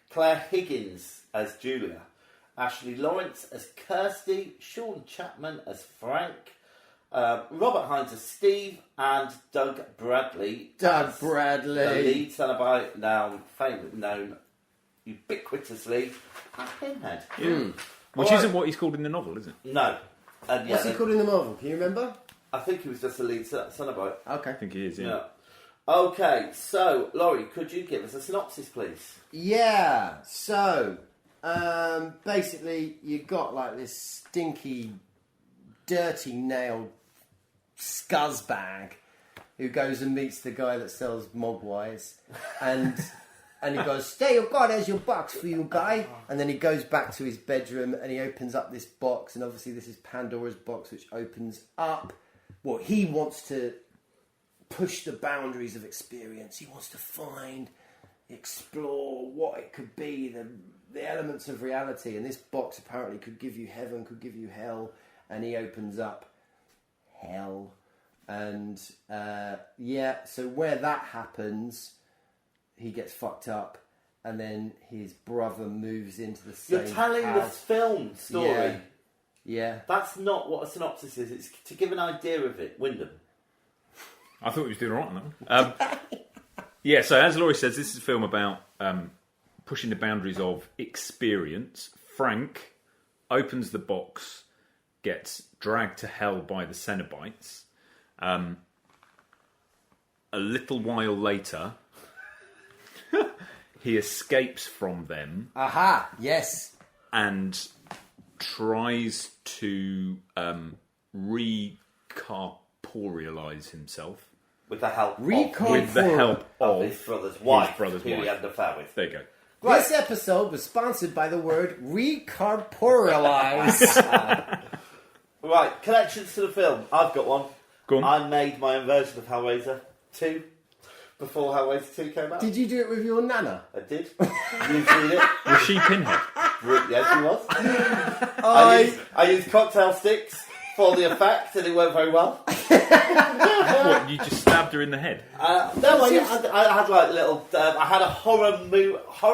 Claire Higgins as Julia, Ashley Lawrence as Kirsty, Sean Chapman as Frank, Robert Hines as Steve, and Doug Bradley. Doug as Bradley. the lead Cenobite, now known ubiquitously as Pinhead. Which All isn't right. what he's called in the novel, is it? No. And What's he called in the Marvel? Can you remember? I think he was just the lead Cenobite. Okay. I think he is, Yeah. Okay, so, Laurie, could you give us a synopsis, please? Yeah. So, basically, you got like this stinky, dirty nailed scuzzbag who goes and meets the guy that sells Mogwais, and he goes, "Stay, oh God, there's your box for you, guy." And then he goes back to his bedroom and he opens up this box, and obviously this is Pandora's box, which opens up. Well, he wants to push the boundaries of experience. He wants to find, explore what it could be, the elements of reality. And this box apparently could give you heaven, could give you hell. And he opens up hell. And so where that happens, he gets fucked up. And then his brother moves into the same You're telling the house. film story. Yeah. That's not what a synopsis is. It's to give an idea of it. Wyndham. I thought he was doing all right on that one. Yeah, so as Laurie says, this is a film about pushing the boundaries of experience. Frank opens the box, gets dragged to hell by the Cenobites. A little while later, he escapes from them Aha, yes. and tries to recorporealize himself. With the help With the help of of his brother's wife, brother's who he wife. had an affair with. There you go. Right. This episode was sponsored by the word recorporealize. Right, connections to the film. I've got one. Go on. I made my own version of Hellraiser 2 before Hellraiser 2 came out. Did you do it with your nana? I did. You've seen it? Was she Pinhead? Yes, he was. I used cocktail sticks for the effect, and it worked very well. What, you just stabbed her in the head? No, I had like little. I had a horror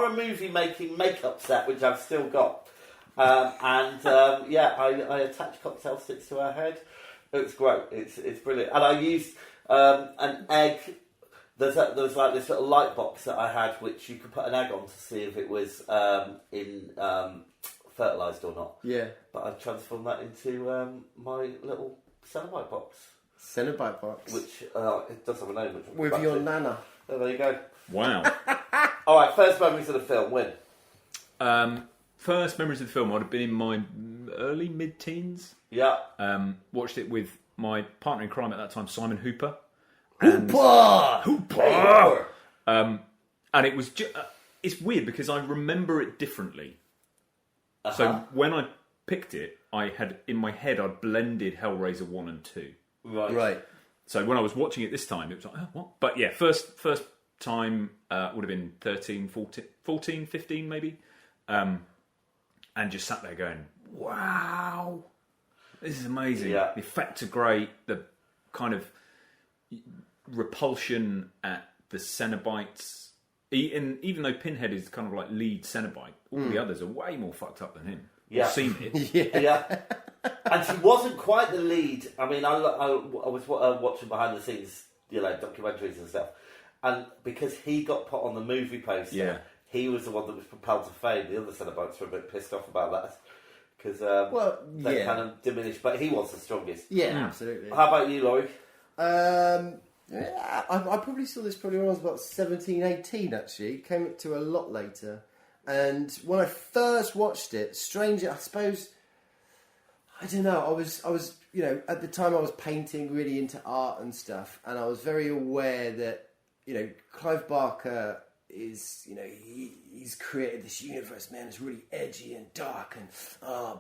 movie making makeup set, which I've still got. I attached cocktail sticks to her head. It's great. It's brilliant. And I used an egg. There was like this little light box that I had, which you could put an egg on to see if it was fertilised or not. Yeah. But I transformed that into my little Cenobite box, Cenobite box. which it does have a name. Which we'll With come your back to. nana. Oh, there you go. Wow. All right, first memories of the film. When? First memories of the film, I'd have been in my early mid-teens. Yeah. Watched it with my partner in crime at that time, Simon Hooper. Hooper! And it was it's weird because I remember it differently. So when I picked it, I had in my head I'd blended Hellraiser 1 and 2. Right. So when I was watching it this time, it was like, oh, what? But yeah, first time would have been 13, 14, 15 maybe. And just sat there going, wow, this is amazing. Yeah. The effects are great. The kind of repulsion at the Cenobites. Even though Pinhead is kind of like lead Cenobite, all the others are way more fucked up than him. Yeah. I've seen it. Yeah. And she wasn't quite the lead. I mean, I was watching behind the scenes, documentaries and stuff. And because he got put on the movie poster, he was the one that was propelled to fame. The other Cenobites were a bit pissed off about that. Because they kind of diminished. But he was the strongest. Yeah, absolutely. How about you, Laurie? I probably saw this when I was about 17, 18 actually. Came to a lot later. And when I first watched it, strange, I suppose, I don't know, I was at the time I was painting, really into art and stuff, and I was very aware that, Clive Barker is, he's created this universe, man, it's really edgy and dark and,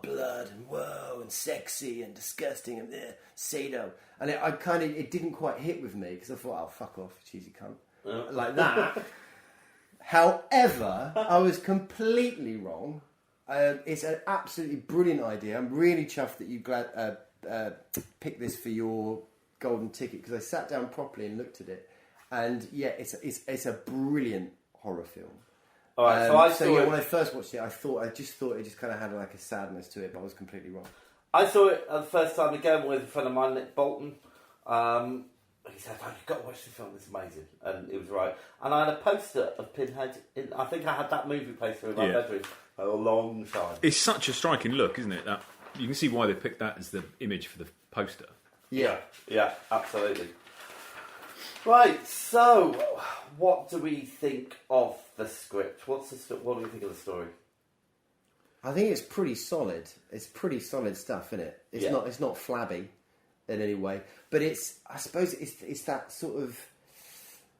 blood and whoa and sexy and disgusting and Sado. And it didn't quite hit with me, because I thought, oh, fuck off, cheesy cunt. Like that. However, I was completely wrong. It's an absolutely brilliant idea. I'm really chuffed that you picked this for your golden ticket, because I sat down properly and looked at it, and yeah, it's a brilliant horror film. All right, so I saw it. When I first watched it, I just thought it just kind of had like a sadness to it, but I was completely wrong. I saw it the first time again with a friend of mine, Nick Bolton. He said, "Oh, you've got to watch the film. It's amazing," and it was right. And I had a poster of Pinhead. I think I had that movie poster in my bedroom for a long time. It's such a striking look, isn't it? That you can see why they picked that as the image for the poster. Yeah, absolutely. Right, so what do we think of the script? What do we think of the story? I think it's pretty solid. It's pretty solid stuff, isn't it? It's not flabby in any way, but I suppose it's that sort of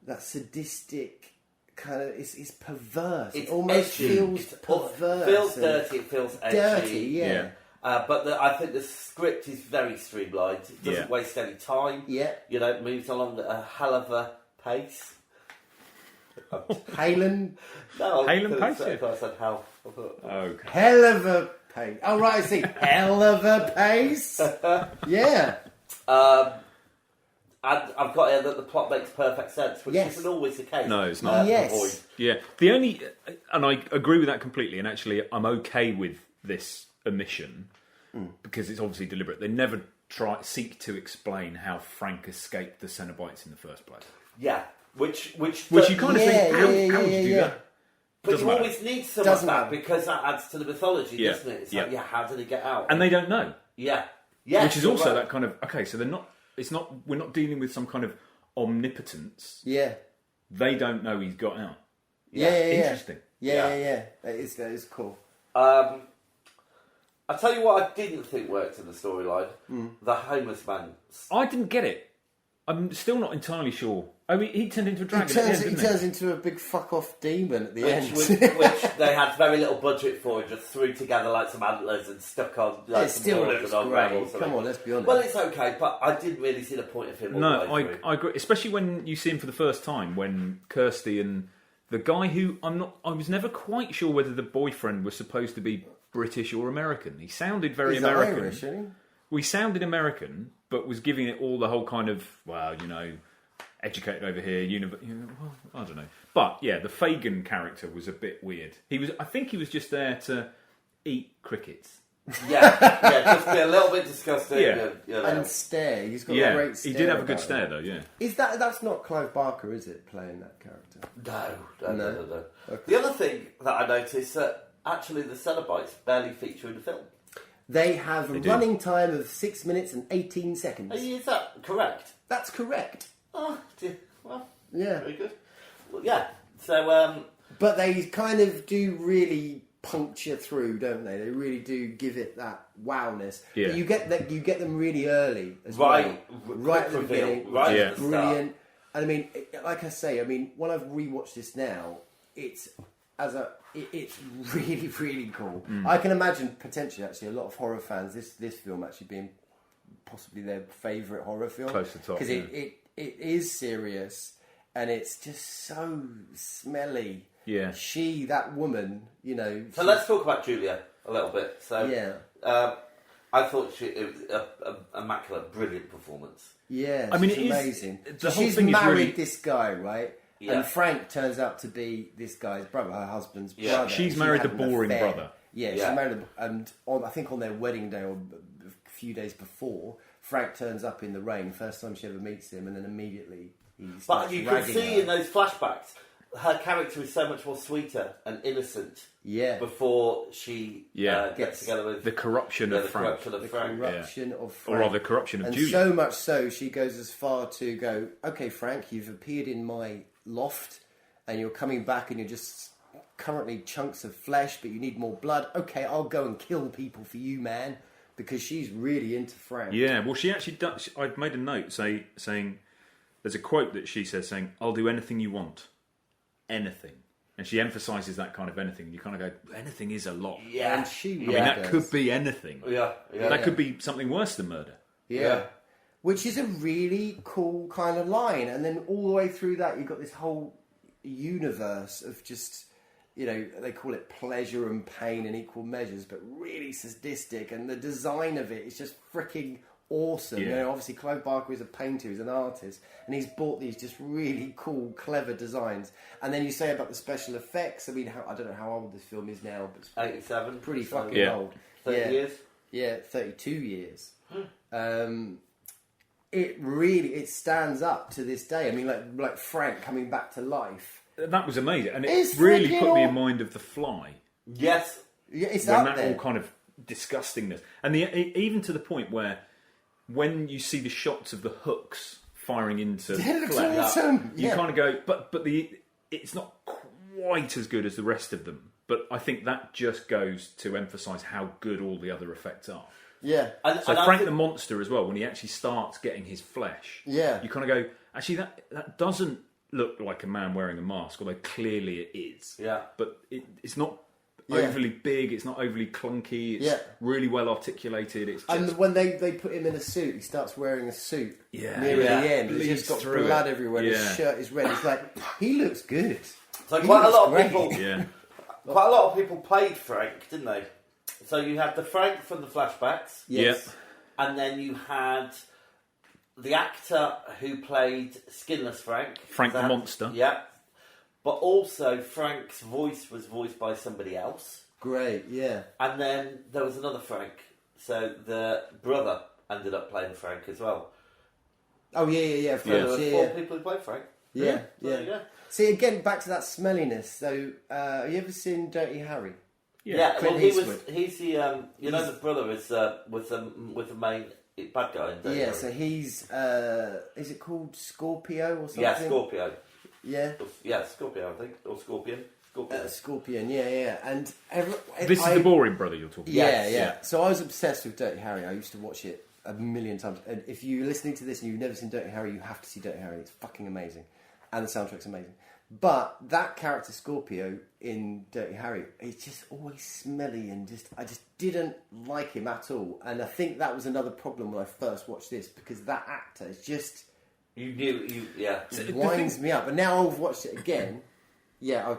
that sadistic kind of. It's perverse. It's it almost edgy. feels perverse. It feels dirty. It feels edgy. Dirty, yeah. But I think the script is very streamlined. It doesn't waste any time. Yeah. You know, it moves along at a hell of a pace. Halen. No, Halen pace. I said hell. Okay. Hell of a pace. Oh right, I see. Hell of a pace. Yeah. And I've got here that the plot makes perfect sense, which isn't always the case. No, it's not. Yes. Yeah. The only, and I agree with that completely. And actually, I'm okay with this omission because it's obviously deliberate. They never seek to explain how Frank escaped the Cenobites in the first place. Yeah, which you kind of think, how would you do that? But Doesn't you matter. always need some of that because that adds to the mythology, Yeah. doesn't it? It's like, how did he get out? And they don't know. Yeah. Yes, Which is also right. that kind of, okay, so we're not dealing with some kind of omnipotence. Yeah. They don't know he's got out. Yeah. Interesting. Yeah. That is cool. I'll tell you what I didn't think worked in the storyline. The homeless man. I didn't get it. I'm still not entirely sure. I mean, he turned into a dragon. He turns into a big fuck off demon at the end. Which they had very little budget for, and just threw together like some antlers and stuck on. Like, It still looks great. Come on, let's be honest. Well, it's okay, but I didn't really see the point of him. No, I agree. Especially when you see him for the first time, when Kirsty and the guy who I was never quite sure whether the boyfriend was supposed to be British or American. He sounded very He's American. Irish, isn't he? Well, he sounded American, but was giving it all the whole kind of, educated over here, well, I don't know. But yeah, the Fagin character was a bit weird. I think he was just there to eat crickets. Yeah, just be a little bit disgusting. Yeah. And stare. He's got a great stare. He did have a good about stare him. though, yeah. That's not Clive Barker, is it, playing that character? No. Okay. The other thing that I noticed that actually the Cenobites barely feature in the film. They have a running time of 6 minutes and 18 seconds. Is that correct? That's correct. Oh, dear. Well, Yeah. very good. Well, yeah. So, But they kind of do really puncture through, don't they? They really do give it that wowness. Yeah. But you get them really early as right at the reveal, beginning, right Yeah. at the start. brilliant. And I mean, like I say, when I've rewatched this now, it's really, really cool. I can imagine potentially actually a lot of horror fans this film actually being possibly their favourite horror film. Close to the top, because it is serious and it's just so smelly. Yeah. That woman, So let's talk about Julia a little bit. So yeah. I thought it was an immaculate, brilliant performance. Yeah, I mean, she's it is- amazing. the whole She's thing is married really- this guy, right? Yeah. And Frank turns out to be this guy's brother, her husband's Yeah. brother. She's She married had the an boring affair. brother. Yeah, Yeah. she married him, and I think on their wedding day or a few days before, Frank turns up in the rain. First time she ever meets him, and then immediately he But starts you can ragging see her. in those flashbacks, her character is so much more sweeter and innocent Yeah. before she Yeah. gets together with The corruption of the Frank. corruption of Frank. corruption of Or Frank. rather, corruption of And Julia. so much so, she goes as far to go, okay, Frank, you've appeared in my loft, and you're coming back and you're just currently chunks of flesh, but you need more blood. Okay, I'll go and kill people for you, man, because she's really into Frank. Yeah, well, she actually does. I've made a note saying there's a quote that she says saying, "I'll do anything you want, anything," and she emphasises that kind of anything. And you kind of go, anything is a lot. Yeah. And she I mean, really that does. could be anything. Yeah. That could be something worse than murder. Yeah. Which is a really cool kind of line. And then all the way through that, you've got this whole universe of just, they call it pleasure and pain in equal measures, but really sadistic. And the design of it is just freaking awesome. Yeah. You know, obviously Clive Barker is a painter, he's an artist, and he's bought these just really cool, clever designs. And then you say about the special effects. I mean, I don't know how old this film is now, but it's 87. pretty so fucking Yeah. old. 30 years. Yeah, 32 years. It stands up to this day. I mean, like Frank coming back to life. That was amazing, and It's it really freaking put me in aw- mind of The Fly. Yes. Yeah, it's When up that there. all kind of disgustingness, and even to the point where when you see the shots of the hooks firing into Yeah, it looks flesh, awesome. you Yeah. kind of go, but it's not quite as good as the rest of them. But I think that just goes to emphasise how good all the other effects are. Yeah. So Frank the Monster as well, when he actually starts getting his flesh, Yeah. you kind of go, actually that doesn't look like a man wearing a mask, although clearly it is. Yeah. But it's not Yeah. overly big, it's not overly clunky, it's Yeah. really well articulated. It's just, And when they put him in a suit, he starts wearing a suit Yeah. near Yeah. the end. He's Bleeds just got through blood it. everywhere. Yeah. His shirt is red. It's like, he looks good. So He quite a looks lot of great. people, yeah. quite a lot of people played Frank, didn't they? So you had the Frank from the flashbacks, Yes. and then you had the actor who played Skinless Frank, Frank the That- Monster. Yeah, but also Frank's voice was voiced by somebody else, Great, yeah. and then there was another Frank. So the brother ended up playing Frank as well. Oh, yeah. So there were Yeah, four yeah. people who played Frank. Yeah, So there you go. See, again, back to that smelliness. So, have you ever seen Dirty Harry? Yeah, Clint well, Eastwood. he's the the brother is with the main bad guy in Dirty Yeah, Harry. so he's, is it called Scorpio or something? Yeah, Scorpio. Yeah. Yeah, Scorpio, I think, or Scorpion. Scorpion. Scorpion, yeah. And This is the boring brother you're talking Yeah, about. yeah. So I was obsessed with Dirty Harry. I used to watch it a million times. And if you're listening to this and you've never seen Dirty Harry, you have to see Dirty Harry. It's fucking amazing. And the soundtrack's amazing. But that character Scorpio in Dirty Harry, it's just always smelly and I just didn't like him at all. And I think that was another problem when I first watched this, because that actor is just Yeah. winds me up. And now I've watched it again. Yeah, I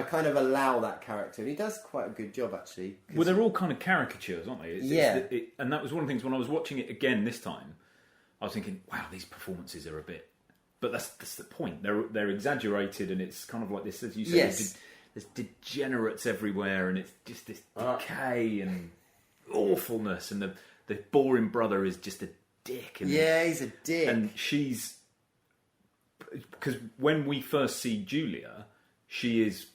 kind of allow that character, and he does quite a good job actually. 'Cause- Well, they're all kind of caricatures, aren't they? Yeah. And that was one of the things when I was watching it again this time. I was thinking, wow, these performances are a bit. But that's the point. They're exaggerated, and it's kind of like this, as you said. Yes. There's degenerates everywhere, and it's just this decay and awfulness, and the boring brother is just a dick. And, yeah, he's a dick. and she's, because when we first see Julia, she's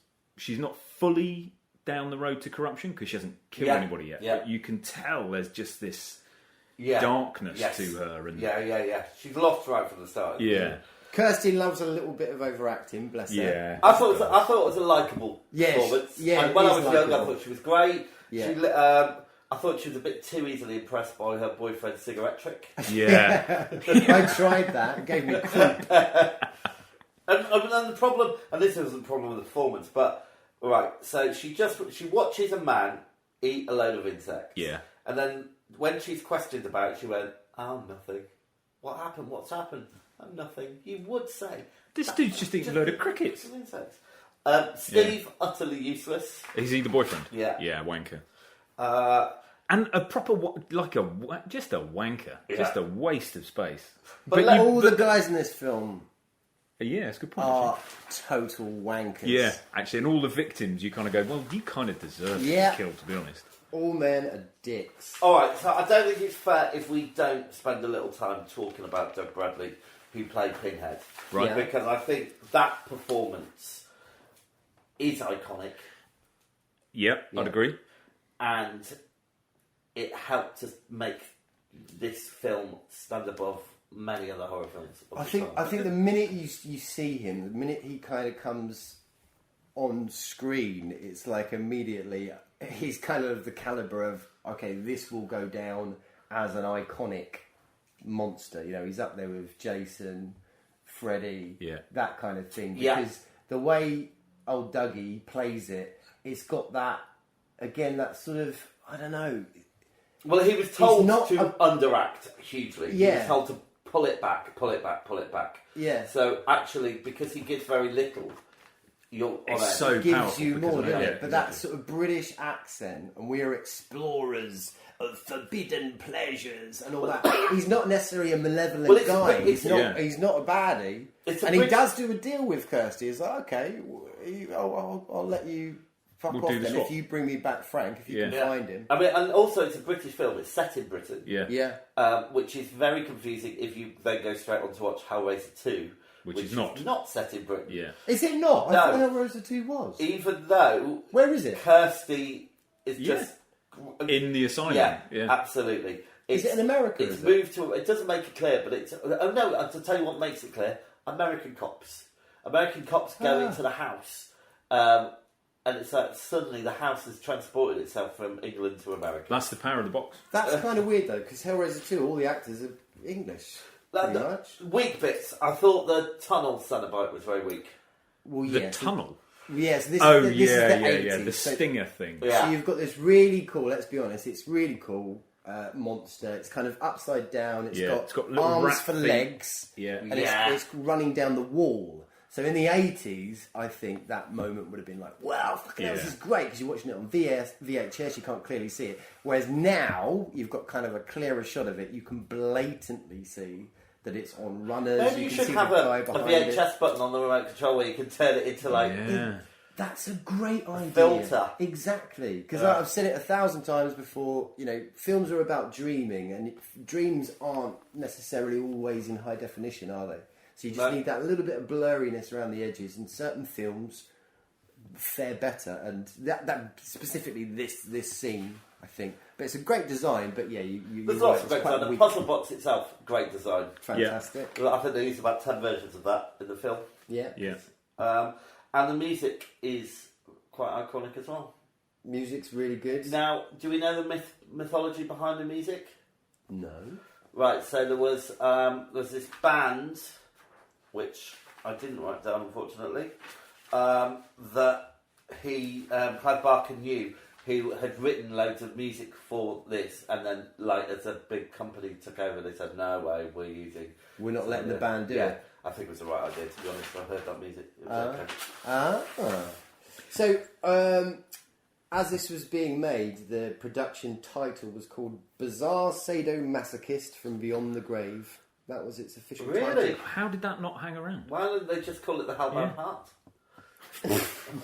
not fully down the road to corruption because she hasn't killed anybody yet. Yeah. But you can tell there's just this Yeah. darkness Yes. to her. And Yeah. She's lost right from the start. yeah. Kirsty loves a little bit of overacting, bless her. Yeah. I thought it was a likeable Yes, performance. yeah, And when it I is was young, I likeable. thought she was great. Yeah. I thought she was a bit too easily impressed by her boyfriend's cigarette trick. Yeah. I tried that. It gave me creep. And the problem, and this isn't a problem with the performance, but right. So she watches a man eat a load of insects. Yeah. And then when she's questioned about it, she went, "Oh, nothing. What happened? What's happened? Oh, nothing." You would say This dude's just eating a load of crickets. some insects. Steve, utterly useless. Is he the boyfriend? Yeah. Yeah, wanker. And a proper, just a wanker. Yeah. Just a waste of space. But All the guys in this film yeah, it's a good point. are actually. total wankers. Yeah, actually, and all the victims, you kind of go, well, you kind of deserve to be killed, to be honest. All men are dicks. all right, so I don't think it's fair if we don't spend a little time talking about Doug Bradley, who played Pinhead, Right. Yeah. Because I think that performance is iconic, Yep, Yeah. I'd agree. and it helped to make this film stand above many other horror films. of I the think time. the minute you see him, the minute he kind of comes on screen, it's like immediately he's kind of the caliber of, okay, this will go down as an iconic monster. You know, he's up there with Jason, Freddy, Yeah. that kind of thing. Yeah. Because the way old Dougie plays it, it's got that, again, that sort of, I don't know. Well, he was told not to a- underact hugely. He Yeah. was told to pull it back. Yeah. So actually, because he gives very little, you're on It's it. so gives powerful you because more, of doesn't that. it? But that sort of British accent, and we are explorers of forbidden pleasures and all that. He's not necessarily a malevolent Well, it's a guy. Brit- He's not. yeah. He's not a baddie. It's a And he Brit- does do a deal with Kirsty. He's like, okay, I'll let you fuck We'll off do the then swap. if you bring me back Frank. If you Yeah. can find him. I mean, and also it's a British film. It's set in Britain. Yeah. Yeah. Which is very confusing if you then go straight on to watch Hellraiser 2, Which is not. set in Britain. Yeah. Is it not? No. I thought Hellraiser 2 was. Even though Where is it? Kirsty is Yeah. just In the asylum. yeah, Yeah. absolutely. Is it in America, It's is it? moved to. It doesn't make it clear, but it's. Oh no! To tell you what makes it clear, American cops. American cops go into the house, and it's like suddenly the house has transported itself from England to America. That's the power of the box. That's kind of weird though, because Hellraiser 2, all the actors are English. Pretty much. Weak bits. I thought the tunnel Cenobite was very weak. Well, The yeah. tunnel. Yes, this Oh, is the, this yeah, is the yeah, 80s. yeah. The so- stinger thing. Yeah. So you've got this really cool, let's be honest, it's really cool monster. It's kind of upside down. It's got little arms rat for feet. legs. Yeah. And Yeah. it's running down the wall. So in the 80s, I think that moment would have been like, wow, fucking hell, this Yeah. is great, because you're watching it on VHS, you can't clearly see it. Whereas now, you've got kind of a clearer shot of it. You can blatantly see that it's on runners. Maybe you can should see have the guy a behind VHS it. button on the remote control where you can turn it into like. Yeah. That's a great idea. filter. Exactly. Because Yeah. I've said it 1,000 times before, you know, films are about dreaming, and dreams aren't necessarily always in high definition, are they? So you just No. need that little bit of blurriness around the edges, and certain films fare better, and that specifically this scene, I think. But it's a great design, but yeah, There's you're lots right, of it's great quite design. The weak. puzzle box itself, great design. Fantastic. I think they used about 10 versions of that in the film. Yeah. Yeah. And the music is quite iconic as well. Music's really good. Now, do we know the mythology behind the music? No. Right, so there was this band, which I didn't write down unfortunately, that Clive Barker knew, who had written loads of music for this, and then like as a big company took over, they said, no way, We're not letting the band do it. I think it was the right idea, to be honest. I heard that music. It was okay. So, as this was being made, the production title was called Bizarre Sadomasochist from Beyond the Grave. That was its official Really? title. How did that not hang around? Why don't they just call it the Hellbound Heart?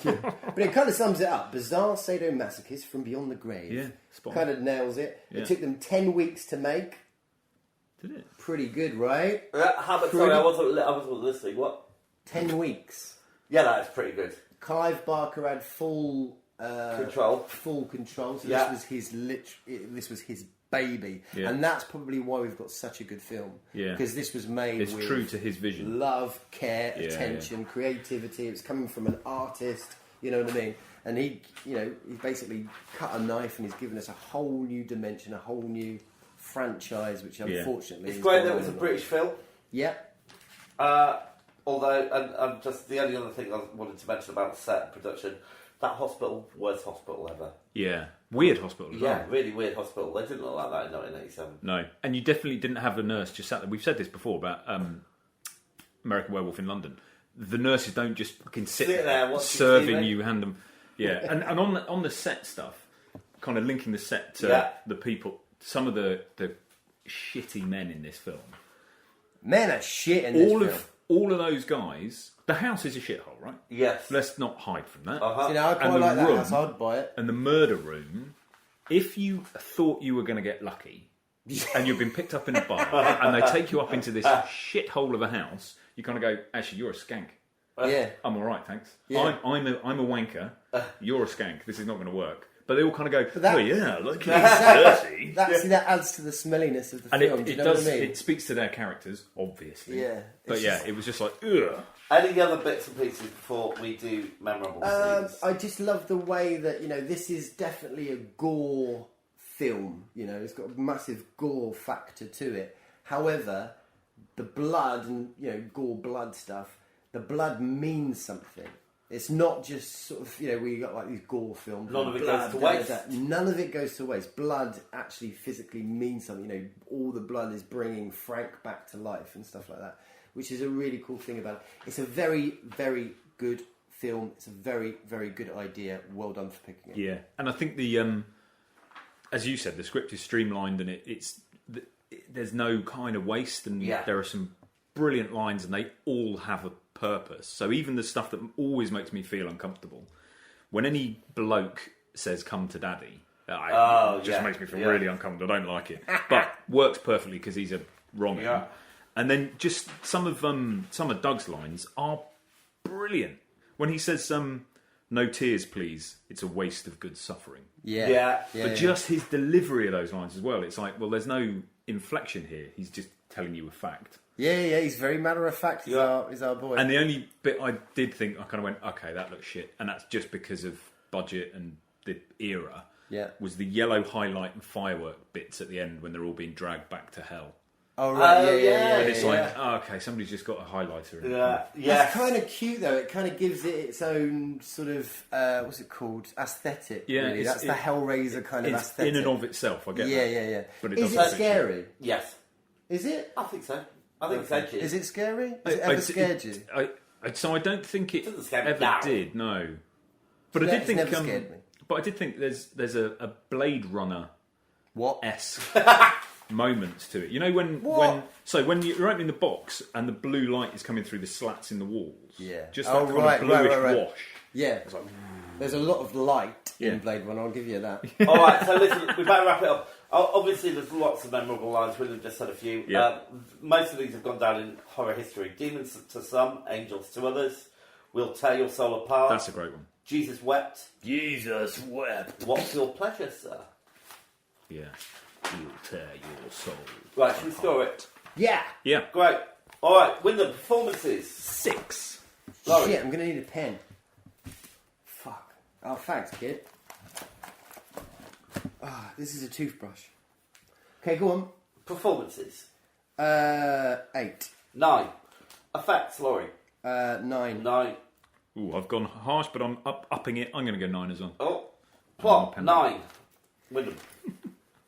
But it kind of sums it up. Bizarre Sadomasochist from Beyond the Grave. Yeah, spot on. Kind of nails it. Yeah. It took them 10 weeks to make. Did it? Pretty good, right? Sorry, I wasn't listening. What? 10 weeks. Yeah, that is pretty good. Clive Barker had full Control. Full control. So Yeah. this was his baby, Yeah. and that's probably why we've got such a good film. Yeah. Because this was made It's with true to his vision. love, care, Yeah, attention, creativity. It was coming from an artist. You know what I mean? And he basically cut a knife, and he's given us a whole new dimension, a whole new franchise, which unfortunately It's has great gone that it on was a and on. British film. Yeah. Although, and just the only other thing I wanted to mention about the set and production, that hospital, worst hospital ever. Yeah. Weird hospital as Yeah, well. really weird hospital. They didn't look like that in 1987. No. And you definitely didn't have a nurse just sat there. We've said this before about American Werewolf in London. The nurses don't just fucking sit there watching serving TV. you, hand them. Yeah. and on the set stuff, kind of linking the set to the people, some of the shitty men in this film. Men are shit in this film. All of those guys. The house is a shithole, right? Yes. Let's not hide from that. You know, I quite And the like that room- house. I'd buy it. And the murder room, if you thought you were going to get lucky and you've been picked up in a bar and they take you up into this shithole of a house, you kind of go, actually, you're a skank. Yeah. I'm all right, thanks. Yeah. I'm a wanker. You're a skank. This is not going to work. But they all kind of go, that- oh yeah, look at dirty. That adds to the smelliness of the And film. Do it you know does. what I mean? It speaks to their characters, obviously. Yeah. But It's yeah, just- it was just like, ugh. Any other bits and pieces before we do memorable scenes? I just love the way that, you know, this is definitely a gore film. You know, it's got a massive gore factor to it. However, the blood and, you know, gore blood stuff, the blood means something. It's not just sort of, you know, we got like these gore films. None of it blood, goes to waste. None of it goes to waste. Blood actually physically means something. You know, all the blood is bringing Frank back to life and stuff like that, which is a really cool thing about it. It's a very, very good film. It's a very, very good idea. Well done for picking it. Yeah, and I think the as you said, the script is streamlined and there's no kind of waste, and there are some brilliant lines, and they all have a purpose. So even the stuff that always makes me feel uncomfortable, when any bloke says "come to daddy," it just makes me feel really uncomfortable. I don't like it, but works perfectly because he's a wrong. Yeah. And then just some of Doug's lines are brilliant. When he says "no tears, please, it's a waste of good suffering." But just his delivery of those lines as well. It's like, well, there's no inflection here. He's just telling you a fact. Yeah, he's very matter of fact. He's our boy. And the only bit I did think, I kind of went, okay, that looks shit, and that's just because of budget and the era. Yeah. Was the yellow highlight and firework bits at the end when they're all being dragged back to hell. Oh, right, And it's like, okay, somebody's just got a highlighter. That's kind of cute, though. It kind of gives it its own sort of, what's it called? Aesthetic, really. That's the Hellraiser kind of aesthetic. In and of itself, I get that. Yeah. But is it scary? Yes. Is it? I think so. I think it's edgy. Is it scary? Has it ever scared you? So I don't think it doesn't scare me ever now. did, no. But I did think... never scared me. But I did think there's a Blade Runner... esque moments to it. You know when you're opening the box and the blue light is coming through the slats in the walls. Yeah. Just that kind of bluish wash. Yeah. Like, there's a lot of light in Blade Runner, I'll give you that. Alright, so listen, we better wrap it up. Obviously there's lots of memorable lines, Wyndham just said a few. Yeah. Most of these have gone down in horror history. Demons to some, angels to others. We'll tear your soul apart. That's a great one. Jesus wept. Jesus wept. What's your pleasure, sir? Yeah. You'll tear your soul. Right, should we score it? Yeah. Yeah. Great. Alright, Wyndham, performances. 6. Laurie. Shit, I'm going to need a pen. Fuck. Oh, thanks, kid. This is a toothbrush. Okay, go on. Performances. 8. 9. Effects, Laurie. 9. 9. Ooh, I've gone harsh, but I'm upping it. I'm going to go 9 as well. Oh. Plot, 9. Wyndham.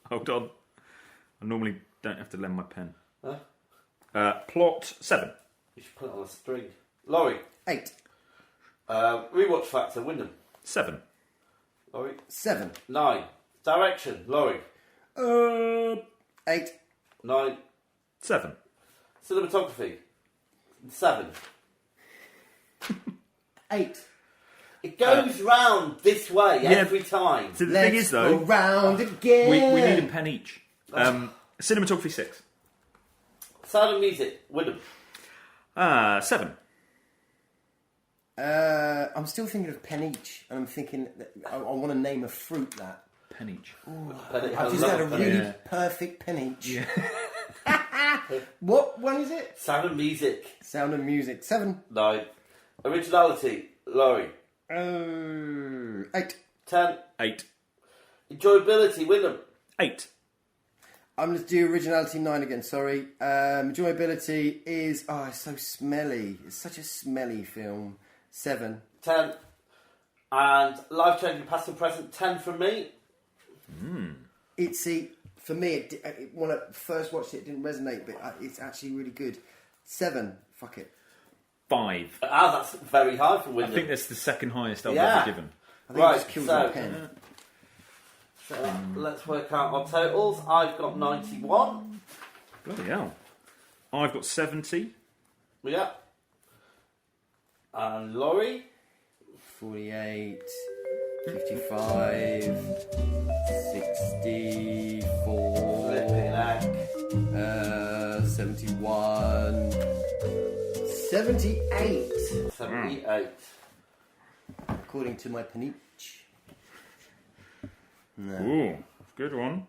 Hold on. I normally don't have to lend my pen. Huh? Plot, 7. You should put it on a string. Laurie. 8. Rewatch factor, Wyndham. 7. Laurie. 7. 9. Direction, Laurie. 8. 9. 7. Cinematography. 7. 8. It goes round this way every time. So the Let's thing is, though, go round again. we need a pen each. Cinematography 6. Sound of music, Wyndham. 7. I'm still thinking of pen each, and I'm thinking that I want to name a fruit that. Pen each. I've just had a really perfect pen each. Yeah. What one is it? Sound of music. Sound of Music. 7. 9. Originality, Laurie. 8. 10. 8. Enjoyability, Wyndham. 8. I'm going to do Originality 9 again, sorry. Enjoyability is... Oh, it's so smelly. It's such a smelly film. 7. 10. And life-changing past and present, 10 from me. For me, when I first watched it, it didn't resonate, but it's actually really good. 7. Fuck it. 5. That's very high for Wyndham. I think that's the second highest I've Yeah. ever given. I think it just kills my pen. So let's work out our totals. I've got 91. Bloody hell. I've got 70. Yeah. And Laurie? 48, 55, 64, Flipping heck. 71, 78, 78. according to my peniche. No. Ooh, good one.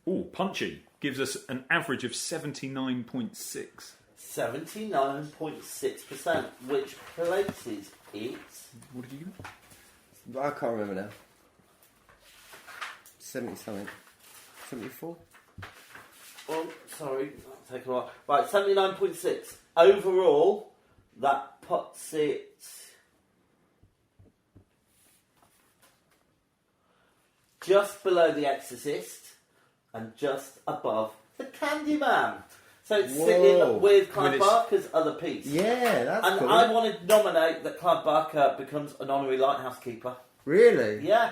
Ooh, Punchy gives us an average of 79.6. 79.6%, which places it... What did you give? I can't remember now. 70 something. 74? Oh, sorry, that'll take a while. Right, 79.6. Overall, that puts it... just below The Exorcist and just above The Candyman. So it's Whoa. sitting with Clive With its- Barker's other piece. Yeah, that's And cool. I want to nominate that Clive Barker becomes an honorary lighthouse keeper. Really? Yeah.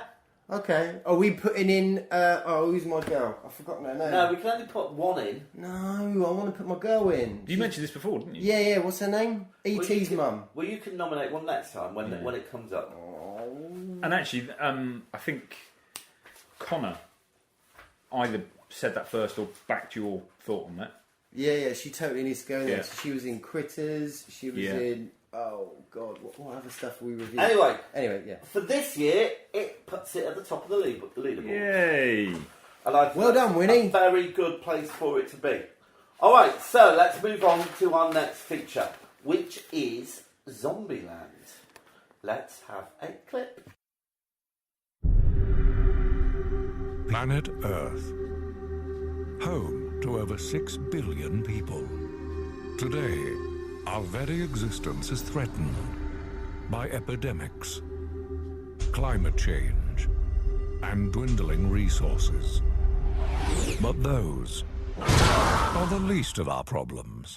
Okay. Are we putting in... who's my girl? I've forgotten her name. No, we can only put one in. No, I want to put my girl in. You mentioned this before, didn't you? Yeah, what's her name? E.T.'s mum. Well, you can nominate one next time when it comes up. And actually, I think Connor either said that first or backed your thought on that. Yeah, she totally needs to go in there. Yeah. So she was in Critters, she was in... Oh, God, what other stuff have we reviewed? Anyway, yeah. for this year, it puts it at the top of the leaderboard. Yay! And I think Well done, that's Winnie. a very good place for it to be. All right, so let's move on to our next feature, which is Zombieland. Let's have a clip. Planet Earth, home to over 6 billion people. Today, our very existence is threatened by epidemics, climate change, and dwindling resources. But those are the least of our problems.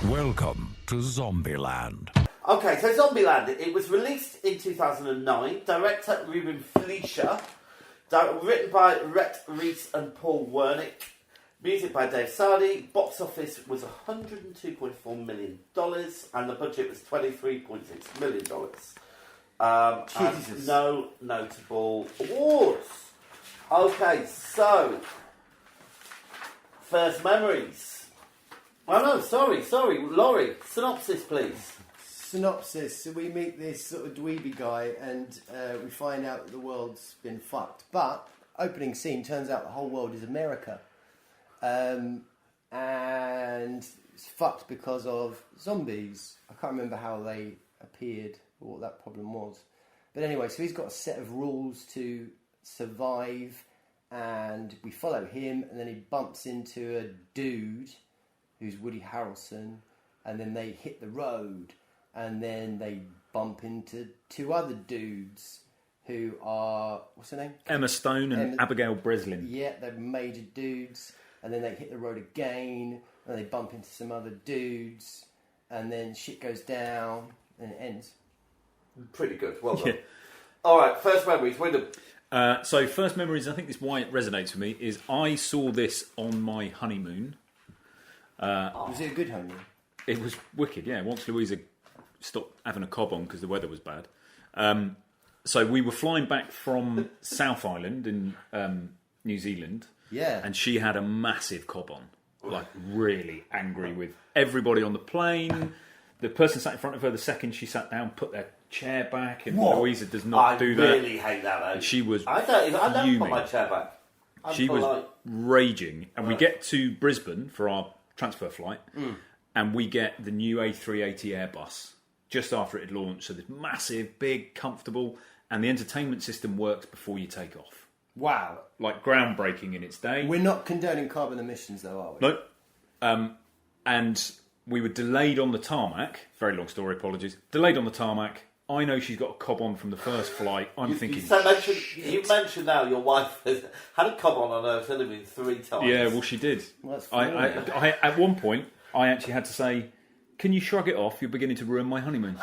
Welcome to Zombieland. Okay, so Zombieland. It was released in 2009. Director Ruben Fleischer. Written by Rhett Reese and Paul Wernick. Music by Dave Sardi. Box office was $102.4 million. And the budget was $23.6 million. And no notable awards. Okay, so... First memories. Oh no, sorry. Laurie, synopsis please. Synopsis. So we meet this sort of dweeby guy and we find out that the world's been fucked. But, opening scene, turns out the whole world is America. And it's fucked because of zombies. I can't remember how they appeared or what that problem was. But anyway, so he's got a set of rules to survive and we follow him and then he bumps into a dude who's Woody Harrelson and then they hit the road and then they bump into two other dudes who are... What's her name? Emma Stone and Abigail Breslin. Yeah, they're major dudes. And then they hit the road again, and they bump into some other dudes, and then shit goes down, and it ends. Pretty good, well done. Yeah. Alright, first memories, Wyndham. So first memories, I think this is why it resonates with me, is I saw this on my honeymoon. Was it a good honeymoon? It was wicked, yeah. Once Louisa stopped having a cob on because the weather was bad. So we were flying back from South Island in New Zealand. Yeah. And she had a massive cob on. Like, really angry with everybody on the plane. The person sat in front of her, the second she sat down, put their chair back. And Louisa does not do that. I really hate that, though. And she was I don't fuming. put my chair back. She was raging. And we get to Brisbane for our transfer flight. And we get the new A380 Airbus just after it had launched. So this massive, big, comfortable... And the entertainment system works before you take off. Wow. Like groundbreaking in its day. We're not condoning carbon emissions, though, are we? No. And we were delayed on the tarmac. Very long story, apologies. Delayed on the tarmac. I know she's got a cob on from the first flight. I'm thinking... You mentioned now your wife has had a cob on her honeymoon 3 times. Yeah, well, she did. Well, that's I at one point, I actually had to say, can you shrug it off? You're beginning to ruin my honeymoon.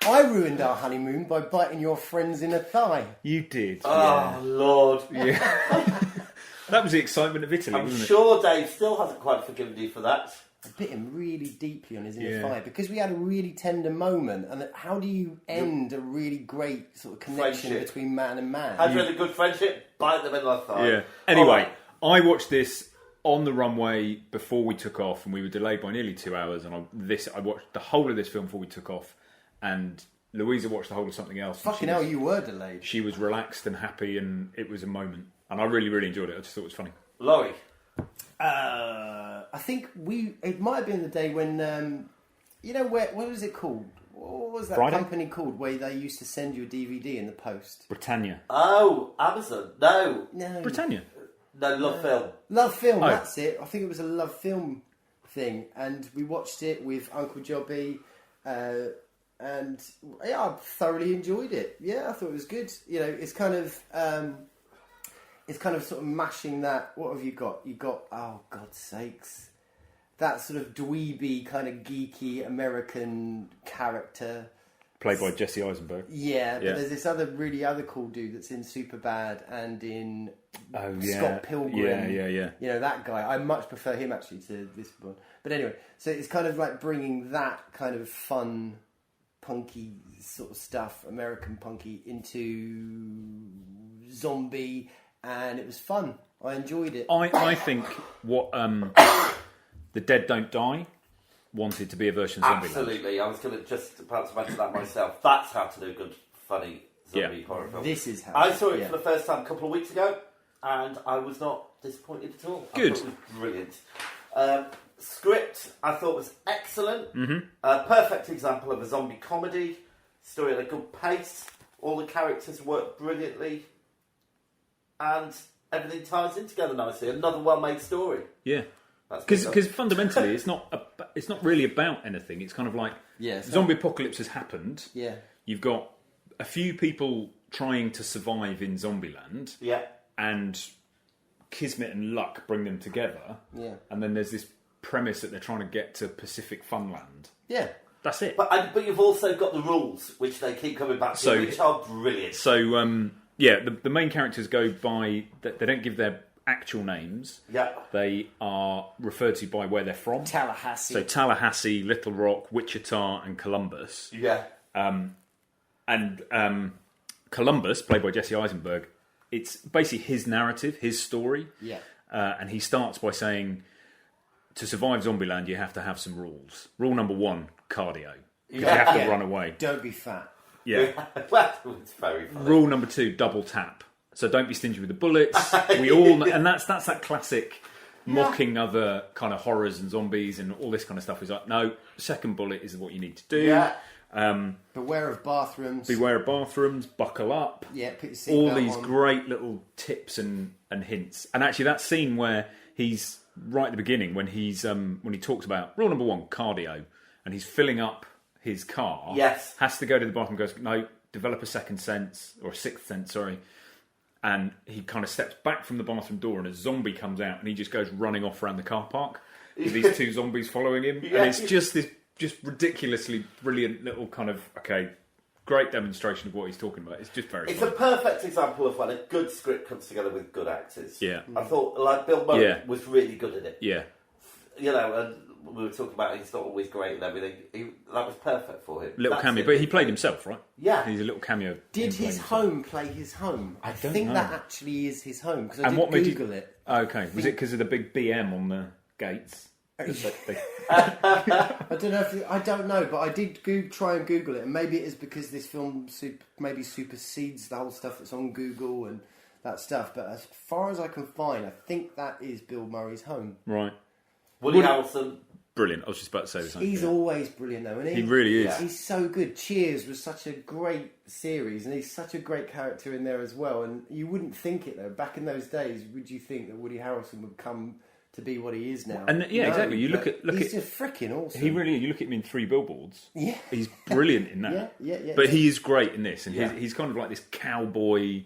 I ruined our honeymoon by biting your friends in a thigh. You did. Oh, Lord. Yeah. That was the excitement of Italy, I'm wasn't it? sure Dave still hasn't quite forgiven you for that. I bit him really deeply on his inner thigh because we had a really tender moment. And how do you end a really great sort of connection Friendship. between man and man? Had you had a good friendship? Bite them in the thigh. Yeah. Anyway, I watched this on the runway before we took off, and we were delayed by nearly 2 hours. And I watched the whole of this film before we took off, and Louisa watched the whole of something else. Fucking hell, you were delayed. She was relaxed and happy, and it was a moment. And I really, really enjoyed it. I just thought it was funny. Laurie? I think it might have been the day when, what was it called? What was that Friday? company called where they used to send you a DVD in the post? Britannia. Oh, Amazon. No. Britannia. No, Love Film. Love Film, Oh. that's it. I think it was a Love Film thing. And we watched it with Uncle Jobby, And yeah, I thoroughly enjoyed it. Yeah, I thought it was good. You know, it's kind of sort of mashing that. What have you got? You got, oh God's sakes, that sort of dweeby kind of geeky American character Played by Jesse Eisenberg. Yeah, but there's this other cool dude that's in Superbad and in Scott Pilgrim. Yeah. You know, that guy. I much prefer him actually to this one. But anyway, so it's kind of like bringing that kind of fun, punky sort of stuff, American punky, into zombie, and it was fun. I enjoyed it. I think what The Dead Don't Die wanted to be a version of Zombieland. Absolutely, I was going to just perhaps mention that myself. That's how to do a good, funny zombie horror film. This is how. I saw it for the first time a couple of weeks ago, and I was not disappointed at all. Good. I thought it was brilliant. Script, I thought was excellent. Mm-hmm. Perfect example of a zombie comedy. Story at a good pace. All the characters work brilliantly, and everything ties in together nicely. Another well-made story. Yeah. Because fundamentally, it's not really about anything. It's kind of like zombie apocalypse has happened. Yeah, you've got a few people trying to survive in Zombieland. Yeah, and kismet and luck bring them together. Yeah, and then there's this premise that they're trying to get to Pacific Funland. Yeah, that's it. But you've also got the rules, which they keep coming back to, which are brilliant. So the main characters go by. They don't give their actual names. Yeah. They are referred to by where they're from. Tallahassee. So Tallahassee, Little Rock, Wichita, and Columbus. Yeah. And Columbus, played by Jesse Eisenberg, it's basically his narrative, his story. Yeah. And he starts by saying, to survive Zombieland, you have to have some rules. Rule number 1, cardio. Because you have to run away. Don't be fat. Yeah. It's very funny. Rule number 2, double tap. So don't be stingy with the bullets. We all, and that's that classic mocking other kind of horrors and zombies and all this kind of stuff. Is like, no, second bullet is what you need to do. Yeah. Beware of bathrooms. Buckle up. Yeah, put your seatbelt all these on. great little tips and hints. And actually, that scene where he's right at the beginning when he's when he talks about rule number 1, cardio, and he's filling up his car. Yes. Has to go to the bathroom. Goes, no, develop a second sense or a sixth sense. Sorry. And he kind of steps back from the bathroom door, and a zombie comes out, and he just goes running off around the car park with these 2 zombies following him. Yeah. And it's just this ridiculously brilliant little kind of great demonstration of what he's talking about. It's just very. It's fun. a perfect example of when a good script comes together with good actors. Yeah. I thought Bill Murray was really good at it. Yeah. You know, and we were talking about he's not always great and everything. That was perfect for him. Little cameo, but he played himself, right? Yeah. He's a little cameo. Did his home play his home? I think know. that actually is his home, because I And did what made Google it. Okay, was it because of the big BM on the gates? I don't know. I don't know, but I did try and Google it, and maybe it is because this film maybe supersedes the whole stuff that's on Google and that stuff. But as far as I can find, I think that is Bill Murray's home. Right. Woody Harrelson. Brilliant. I was just about to say the same. He's always brilliant, though, isn't he? He really is. Yeah. He's so good. Cheers was such a great series, and he's such a great character in there as well. And you wouldn't think it, though. Back in those days, would you think that Woody Harrelson would come to be what he is now? And exactly. You look at he's just freaking awesome. He really. You look at him in 3 Billboards. Yeah. He's brilliant in that. Yeah. But he is great in this, and he's kind of like this cowboy.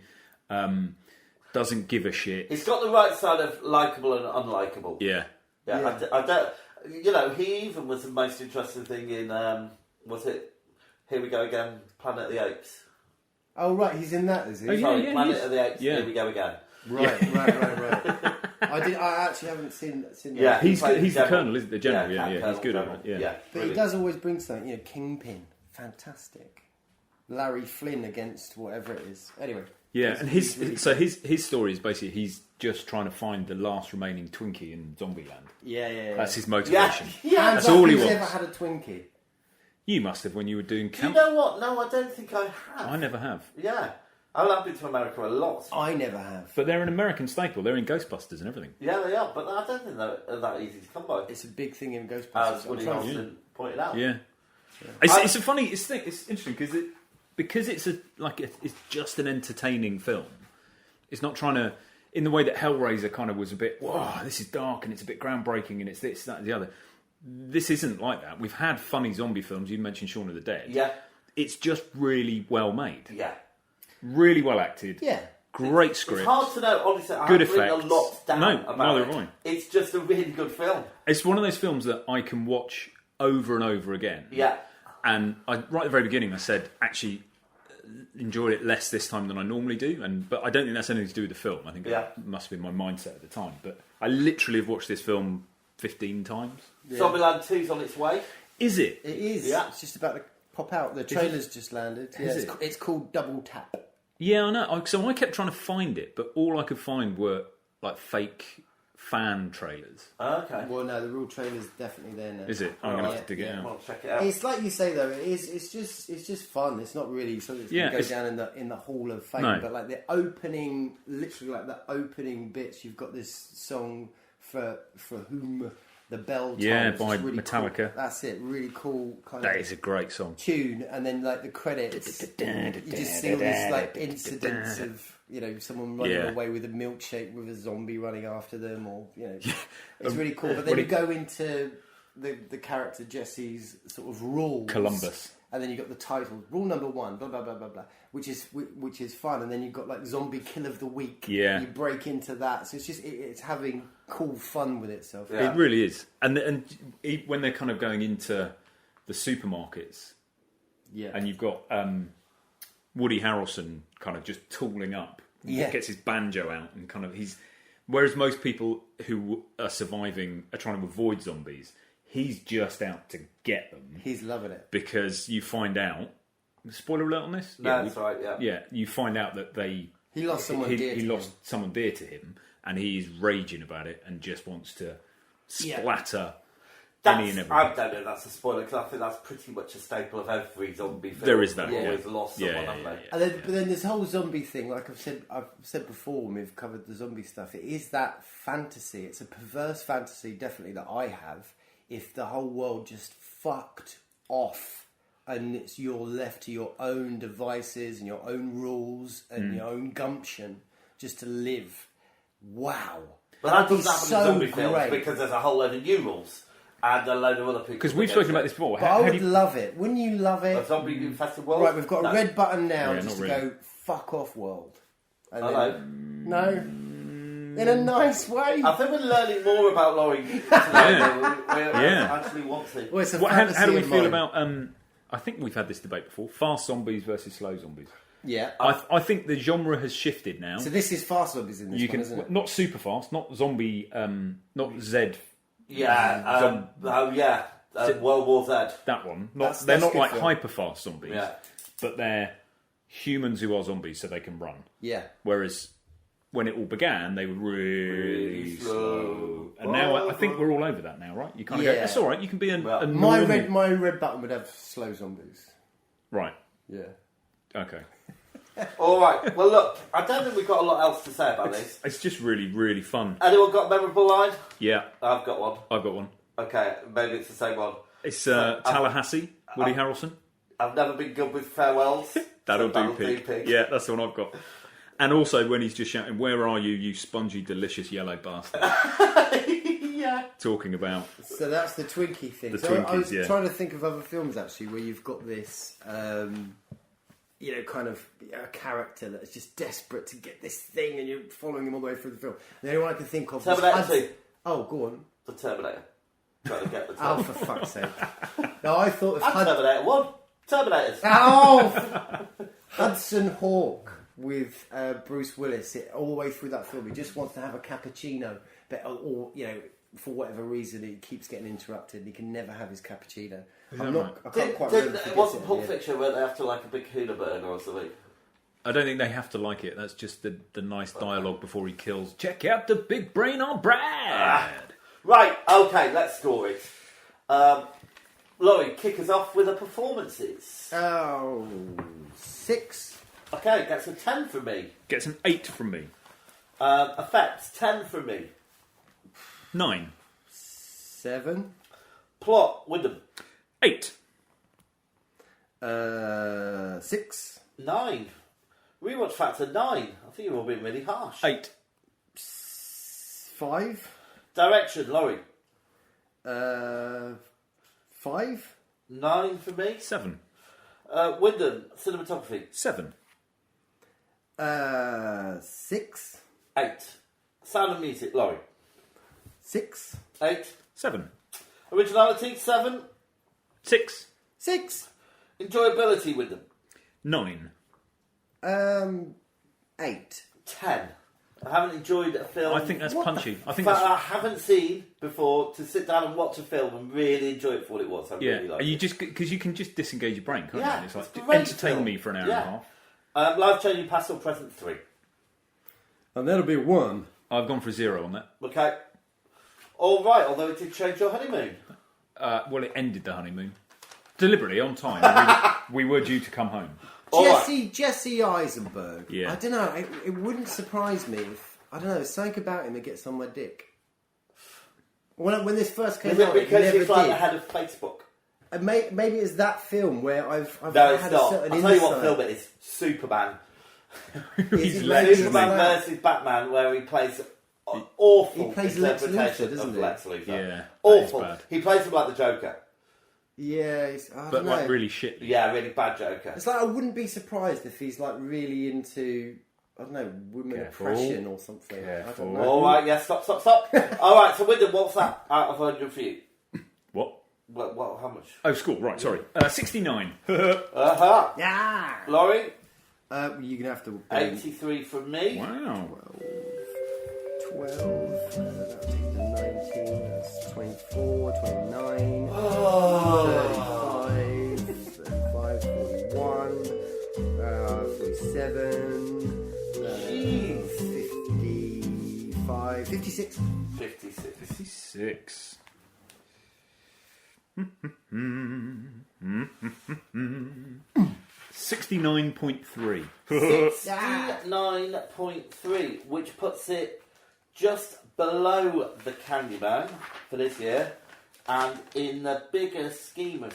Doesn't give a shit. He's got the right side of likeable and unlikable. Yeah. Yeah. I don't. You know, he even was the most interesting thing in. Was it? Here we go again. Planet of the Apes. Oh right, he's in that, is he? Oh, yeah, Sorry, yeah, Planet he is. of the Apes. Yeah. Here we go again. Right. I actually haven't seen that. Yeah, He's played the general. colonel, isn't the general? Yeah. Colonel, He's good at general. it. Yeah. But he brilliant. does always bring something. You know, Kingpin, fantastic. Larry Flynn against whatever it is. Anyway. Yeah, and he's really his story is basically he's just trying to find the last remaining Twinkie in Zombieland. Yeah. That's his motivation. Yeah. That's all he who's wants. ever had a Twinkie? You must have when you were doing Do you camp. know what? No, I don't think I have. I never have. Yeah. I've been to America a lot. I never have. But they're an American staple. They're in Ghostbusters and everything. Yeah, they are, but I don't think they're that easy to come by. It's a big thing in Ghostbusters. As Woody Harrelson pointed out. Yeah. It's a funny. It's interesting because it's just an entertaining film. It's not trying to, in the way that Hellraiser kind of was a bit, whoa, this is dark and it's a bit groundbreaking and it's this, that, and the other. this isn't like that. We've had funny zombie films. You mentioned Shaun of the Dead. Yeah. It's just really well made. Yeah. Really well acted. Yeah. Great script. It's hard to know, honestly. I Good haven't written effects. a lot down No, about neither it. have I. It's just a really good film. It's one of those films that I can watch over and over again. Yeah. And right at the very beginning, I said, actually, enjoyed it less this time than I normally do. But I don't think that's anything to do with the film. I think it must have been my mindset at the time. But I literally have watched this film 15 times. Yeah. Zombieland 2's on its way. Is it? It is. Yeah. It's just about to pop out. The trailer's just landed. Yeah, Is it? it's called Double Tap. Yeah, I know. So I kept trying to find it, but all I could find were like fake fan trailers. Okay. Well, no, the real trailer's definitely there now. Is it? I'm going to have to dig it I'll out. check it out. It's like you say though. It's just fun. It's not really something that's going to go down in the Hall of Fame. No. But like the opening, literally like the opening bits, you've got this song for whom the bell tolls. Yeah, by It's really Metallica. Cool. That's it. Really cool kind That of is a great song. tune, and then like the credits, you just see all these like incidents of someone running away with a milkshake with a zombie running after them, or it's really cool. But then you go into the character Jesse's sort of rules, Columbus, and then you got the title, rule number 1, blah blah blah blah blah, which is fun, and then you've got like zombie kill of the week. Yeah, you break into that, so it's just it's having cool fun with itself. It really is, and when they're kind of going into the supermarkets, and you've got Woody Harrelson kind of just tooling up, gets his banjo out, and kind of whereas most people who are surviving are trying to avoid zombies, he's just out to get them. He's loving it because you find out. Spoiler alert on this? No, that's right. Yeah. Yeah, you find out that he lost someone dear. He lost someone dear to him, and he's raging about it and just wants to splatter any and everything. I don't know if that's a spoiler, because I think that's pretty much a staple of every zombie film. There is that. They've always lost someone, haven't they? But then this whole zombie thing, like I've said before when we've covered the zombie stuff, it is that fantasy. It's a perverse fantasy, definitely, that I have. If the whole world just fucked off, and you're left to your own devices and your own rules and your own gumption just to live. Wow. But that doesn't happen so in zombie films great. because there's a whole load of new rules and a load of other people. Because we've spoken about this before. But I would love it. Wouldn't you love it? A zombie infested world? Right, we've got a red button now just to really. go fuck off world. And Hello. No. In a nice way. I think we're learning more about Laurie today than we actually want to. Well, it's a how do we fantasy feel of mine. about? I think we've had this debate before. Fast zombies versus slow zombies. Yeah. I think the genre has shifted now. So this is fast zombies in this one, isn't it? Not super fast, not zombie, not Z. Yeah. World War Z. That one. That's They're not good like film. hyper fast zombies. Yeah. But they're humans who are zombies, so they can run. Yeah. Whereas when it all began, they were really slow. And now I think we're all over that now, right? You kind of go, it's all right. You can be a normal... My red button would have slow zombies. Right. Yeah. Okay. All right. Well, look, I don't think we've got a lot else to say about this. It's just really, really fun. Anyone got a memorable line? Yeah. I've got one. I've got one. Okay, maybe it's the same one. It's Tallahassee, Woody Harrelson. I've never been good with farewells. That'll so do, pig. Yeah, that's the one I've got. And also when he's just shouting, "Where are you, you spongy, delicious yellow bastard?" Yeah. Talking about... So that's the Twinkie thing. The So Twinkies, I was yeah. trying to think of other films, actually, where you've got this... kind of a character that's just desperate to get this thing, and you're following him all the way through the film. The only one I can think of Terminator 2. Oh, go on. The Terminator. Trying to get the Oh, for fuck's sake. No, I thought of Terminator 1. Terminators. Oh! Hudson Hawk with Bruce Willis. All the way through that film, he just wants to have a cappuccino, but for whatever reason, he keeps getting interrupted. And he can never have his cappuccino. I can't quite remember. It wasn't Pulp Fiction where they have to like a big Hooner burger or something. I don't think they have to like it. That's just the nice dialogue before he kills. Check out the big brain on Brad. Right, okay, let's score it. Laurie, kick us off with the performances. Oh, 6. Okay, that's a 10 from me. Gets an 8 from me. Effects, 10 from me. 9. 7. Plot, Wyndham. 8. 6. 9. Rewatch factor, 9. I think you're all being really harsh. 8. 5. Direction, Laurie. 5? 9 for me. 7. Wyndham, cinematography. 7. 6. 8. Sound and music, Laurie. 6. 8. 7. Originality, 7. 6. 6. Enjoyability, Wyndham. 9. 8. 10. I haven't enjoyed a film. I think that's punchy. I think that that's... I haven't seen before to sit down and watch a film and really enjoy it for what it was. I really like you it. just because you can just disengage your brain, can't Yeah, you? It's like it's a great entertain film. me for an hour and a half. Life-changing past or present, 3. And that'll be 1. I've gone for a 0 on that. Okay. All right, although it did change your honeymoon. Well, it ended the honeymoon deliberately on time. we were due to come home. Jesse Eisenberg. Yeah. I don't know. It wouldn't surprise me if, I don't know, there's something about him that gets on my dick. When this first came Is it out, because it never he's like did. the head of Facebook? Maybe it's that film where I've No, it's had not. a certain I'll tell you what insight. film it is. Superman. He's it Lex, Lex? isn't Superman he? versus Batman, where he plays an awful He plays Lex Luthor, interpretation doesn't of he? Lex Luthor. Yeah, that is Awful. bad. He plays him like the Joker. Yeah, I But don't know. like really shit. Yeah, really bad Joker. It's like I wouldn't be surprised if he's like really into, I don't know, women Careful. oppression or something. I Careful. don't know. All right, yeah, stop. All right, so Wyndham, what's that out of 100 for you? What? What? How much? Oh, school. Right, sorry. 69. Yeah. Laurie, You're gonna have to. 83 from me. Wow. 12. That'll take you to 19. That's 24, 29. Oh. 35, 41, 47, Jeez. 55, 56. 56. 56. 69.3. 69.3, which puts it just below the Candyman for this year, and in the bigger scheme of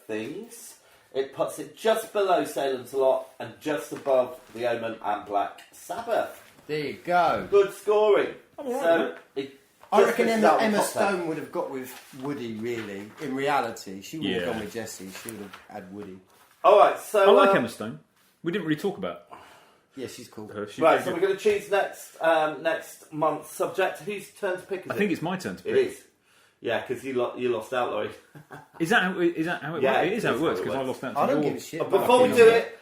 things, it puts it just below Salem's Lot and just above The Omen and Black Sabbath. There you go. Good scoring. all right, So it I just reckon missed out on Emma top 10. Stone would have got with Woody, really. In reality, she wouldn't have Yeah. gone with Jesse. She would have had Woody. All right, so I like Emma Stone. We didn't really talk about Yeah, she's cool. her. She's right, very so we're good. going to choose next month's subject. Whose turn to pick is I think it's my turn to pick. It is. Yeah, because you lost out, Laurie. Is that how it Yeah, works? It is how it works it because I works. lost out to I don't your- give a shit. But about before we it. do it,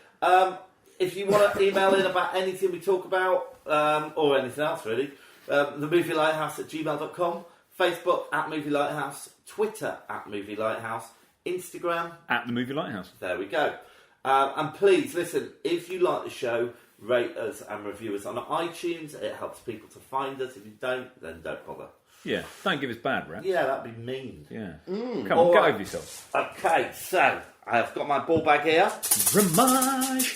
if you want to email in about anything we talk about, or anything else really, themovielighthouse@gmail.com, Facebook @Movie Lighthouse, Twitter @Movie Lighthouse, Instagram, At the Movie Lighthouse. there we go. And please, listen, if you like the show, rate us and review us on iTunes. It helps people to find us. If you don't, then don't bother. Yeah, don't give us bad rap. Yeah, that'd be mean. Yeah. Come All on, get right. over yourself. Okay, so I've got my ball bag here. Ramage.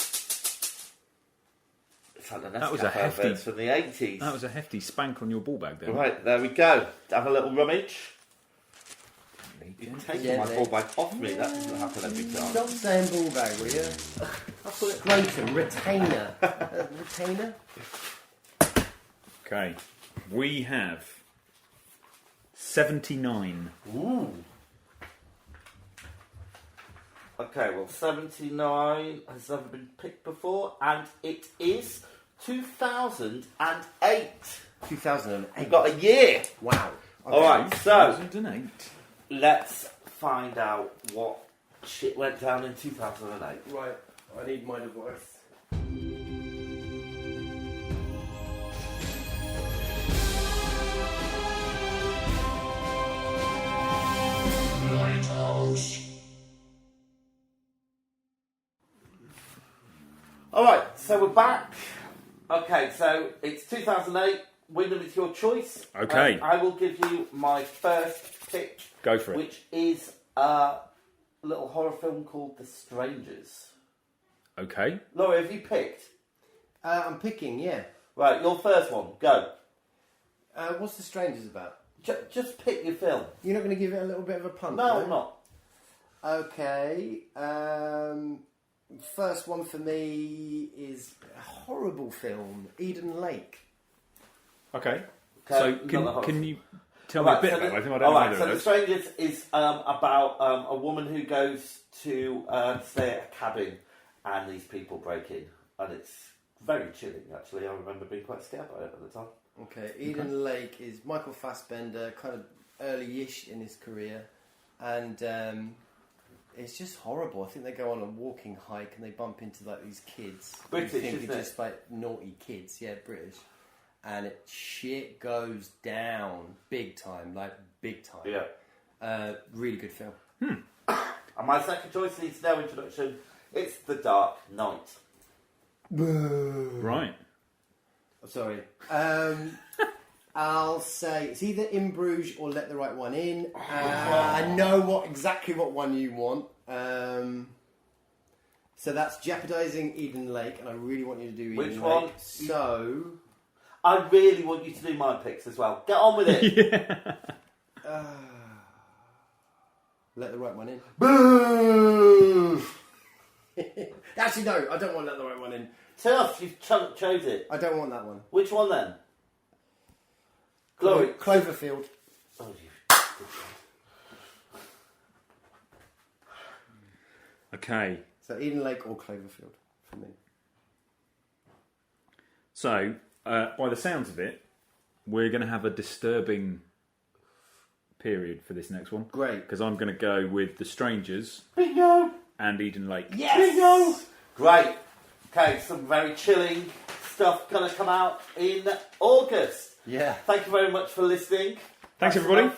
It's like the That was a Nescafe hefty- adverts from the 80s. That was a hefty spank on your ball bag there. Right, there we go. Have a little rummage. You're taking Yeah, my mate. ball bag off me. That doesn't happen every time. Stop saying ball bag, will you? Scrotum, retainer. Retainer? Okay. We have 79. Ooh. Okay, well, 79 has never been picked before, and it is 2008. 2008. We've got a year. Wow. All right, so 2008. let's find out what shit went down in 2008. Right, I need my device. All right, so we're back. Okay, so it's 2008. Wyndham, it's your choice. Okay. I will give you my first pick, Go for it. which is a little horror film called The Strangers. Okay. Laura, have you picked? I'm picking, yeah. Right, your first one. Go. What's The Strangers about? Just pick your film. You're not going to give it a little bit of a punt? No, I'm not. Okay. First one for me is a horrible film, Eden Lake. Okay. Okay, So not the horror can film. you Tell me a bit about it. I think I don't know So those. The Strangers is about a woman who goes to stay at a cabin, and these people break in, and it's very chilling. Actually, I remember being quite scared by it at the time. Okay, Eden Lake is Michael Fassbender, kind of early-ish in his career, and it's just horrible. I think they go on a walking hike and they bump into like these kids. British, you think isn't are it? just like naughty kids, yeah, British, and shit goes down big time, like big time. Yeah. Really good film. And my second choice needs no introduction. It's The Dark Knight. Right. Sorry. I'll say it's either In Bruges or Let the Right One In. I know exactly what one you want. So that's jeopardising Eden Lake, and I really want you to do Eden Which Lake. one? So I really want you to do my picks as well. Get on with it. Let the Right One In. Boo! Actually, no, I don't want Let the Right One In. Tough, you've chose it. I don't want that one. Which one then? Glory. Cloverfield. Oh, you. Okay. So Eden Lake or Cloverfield for me. So, by the sounds of it, we're going to have a disturbing period for this next one. Great. Because I'm going to go with The Strangers Bingo! and Eden Lake. Yes! Bingo! Great. Okay, some very chilling stuff going to come out in August. Yeah. Thank you very much for listening. Thanks, everybody.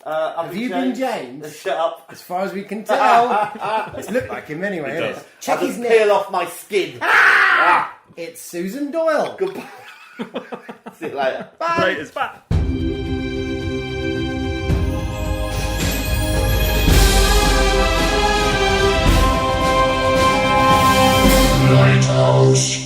Have you been James? Shut up. As far as we can tell. It's looked like him anyway. It innit? does. Check I'll his just name. peel off my skin. It's Susan Doyle. Goodbye. See you later. Bye. Great, it's back. Lighthouse.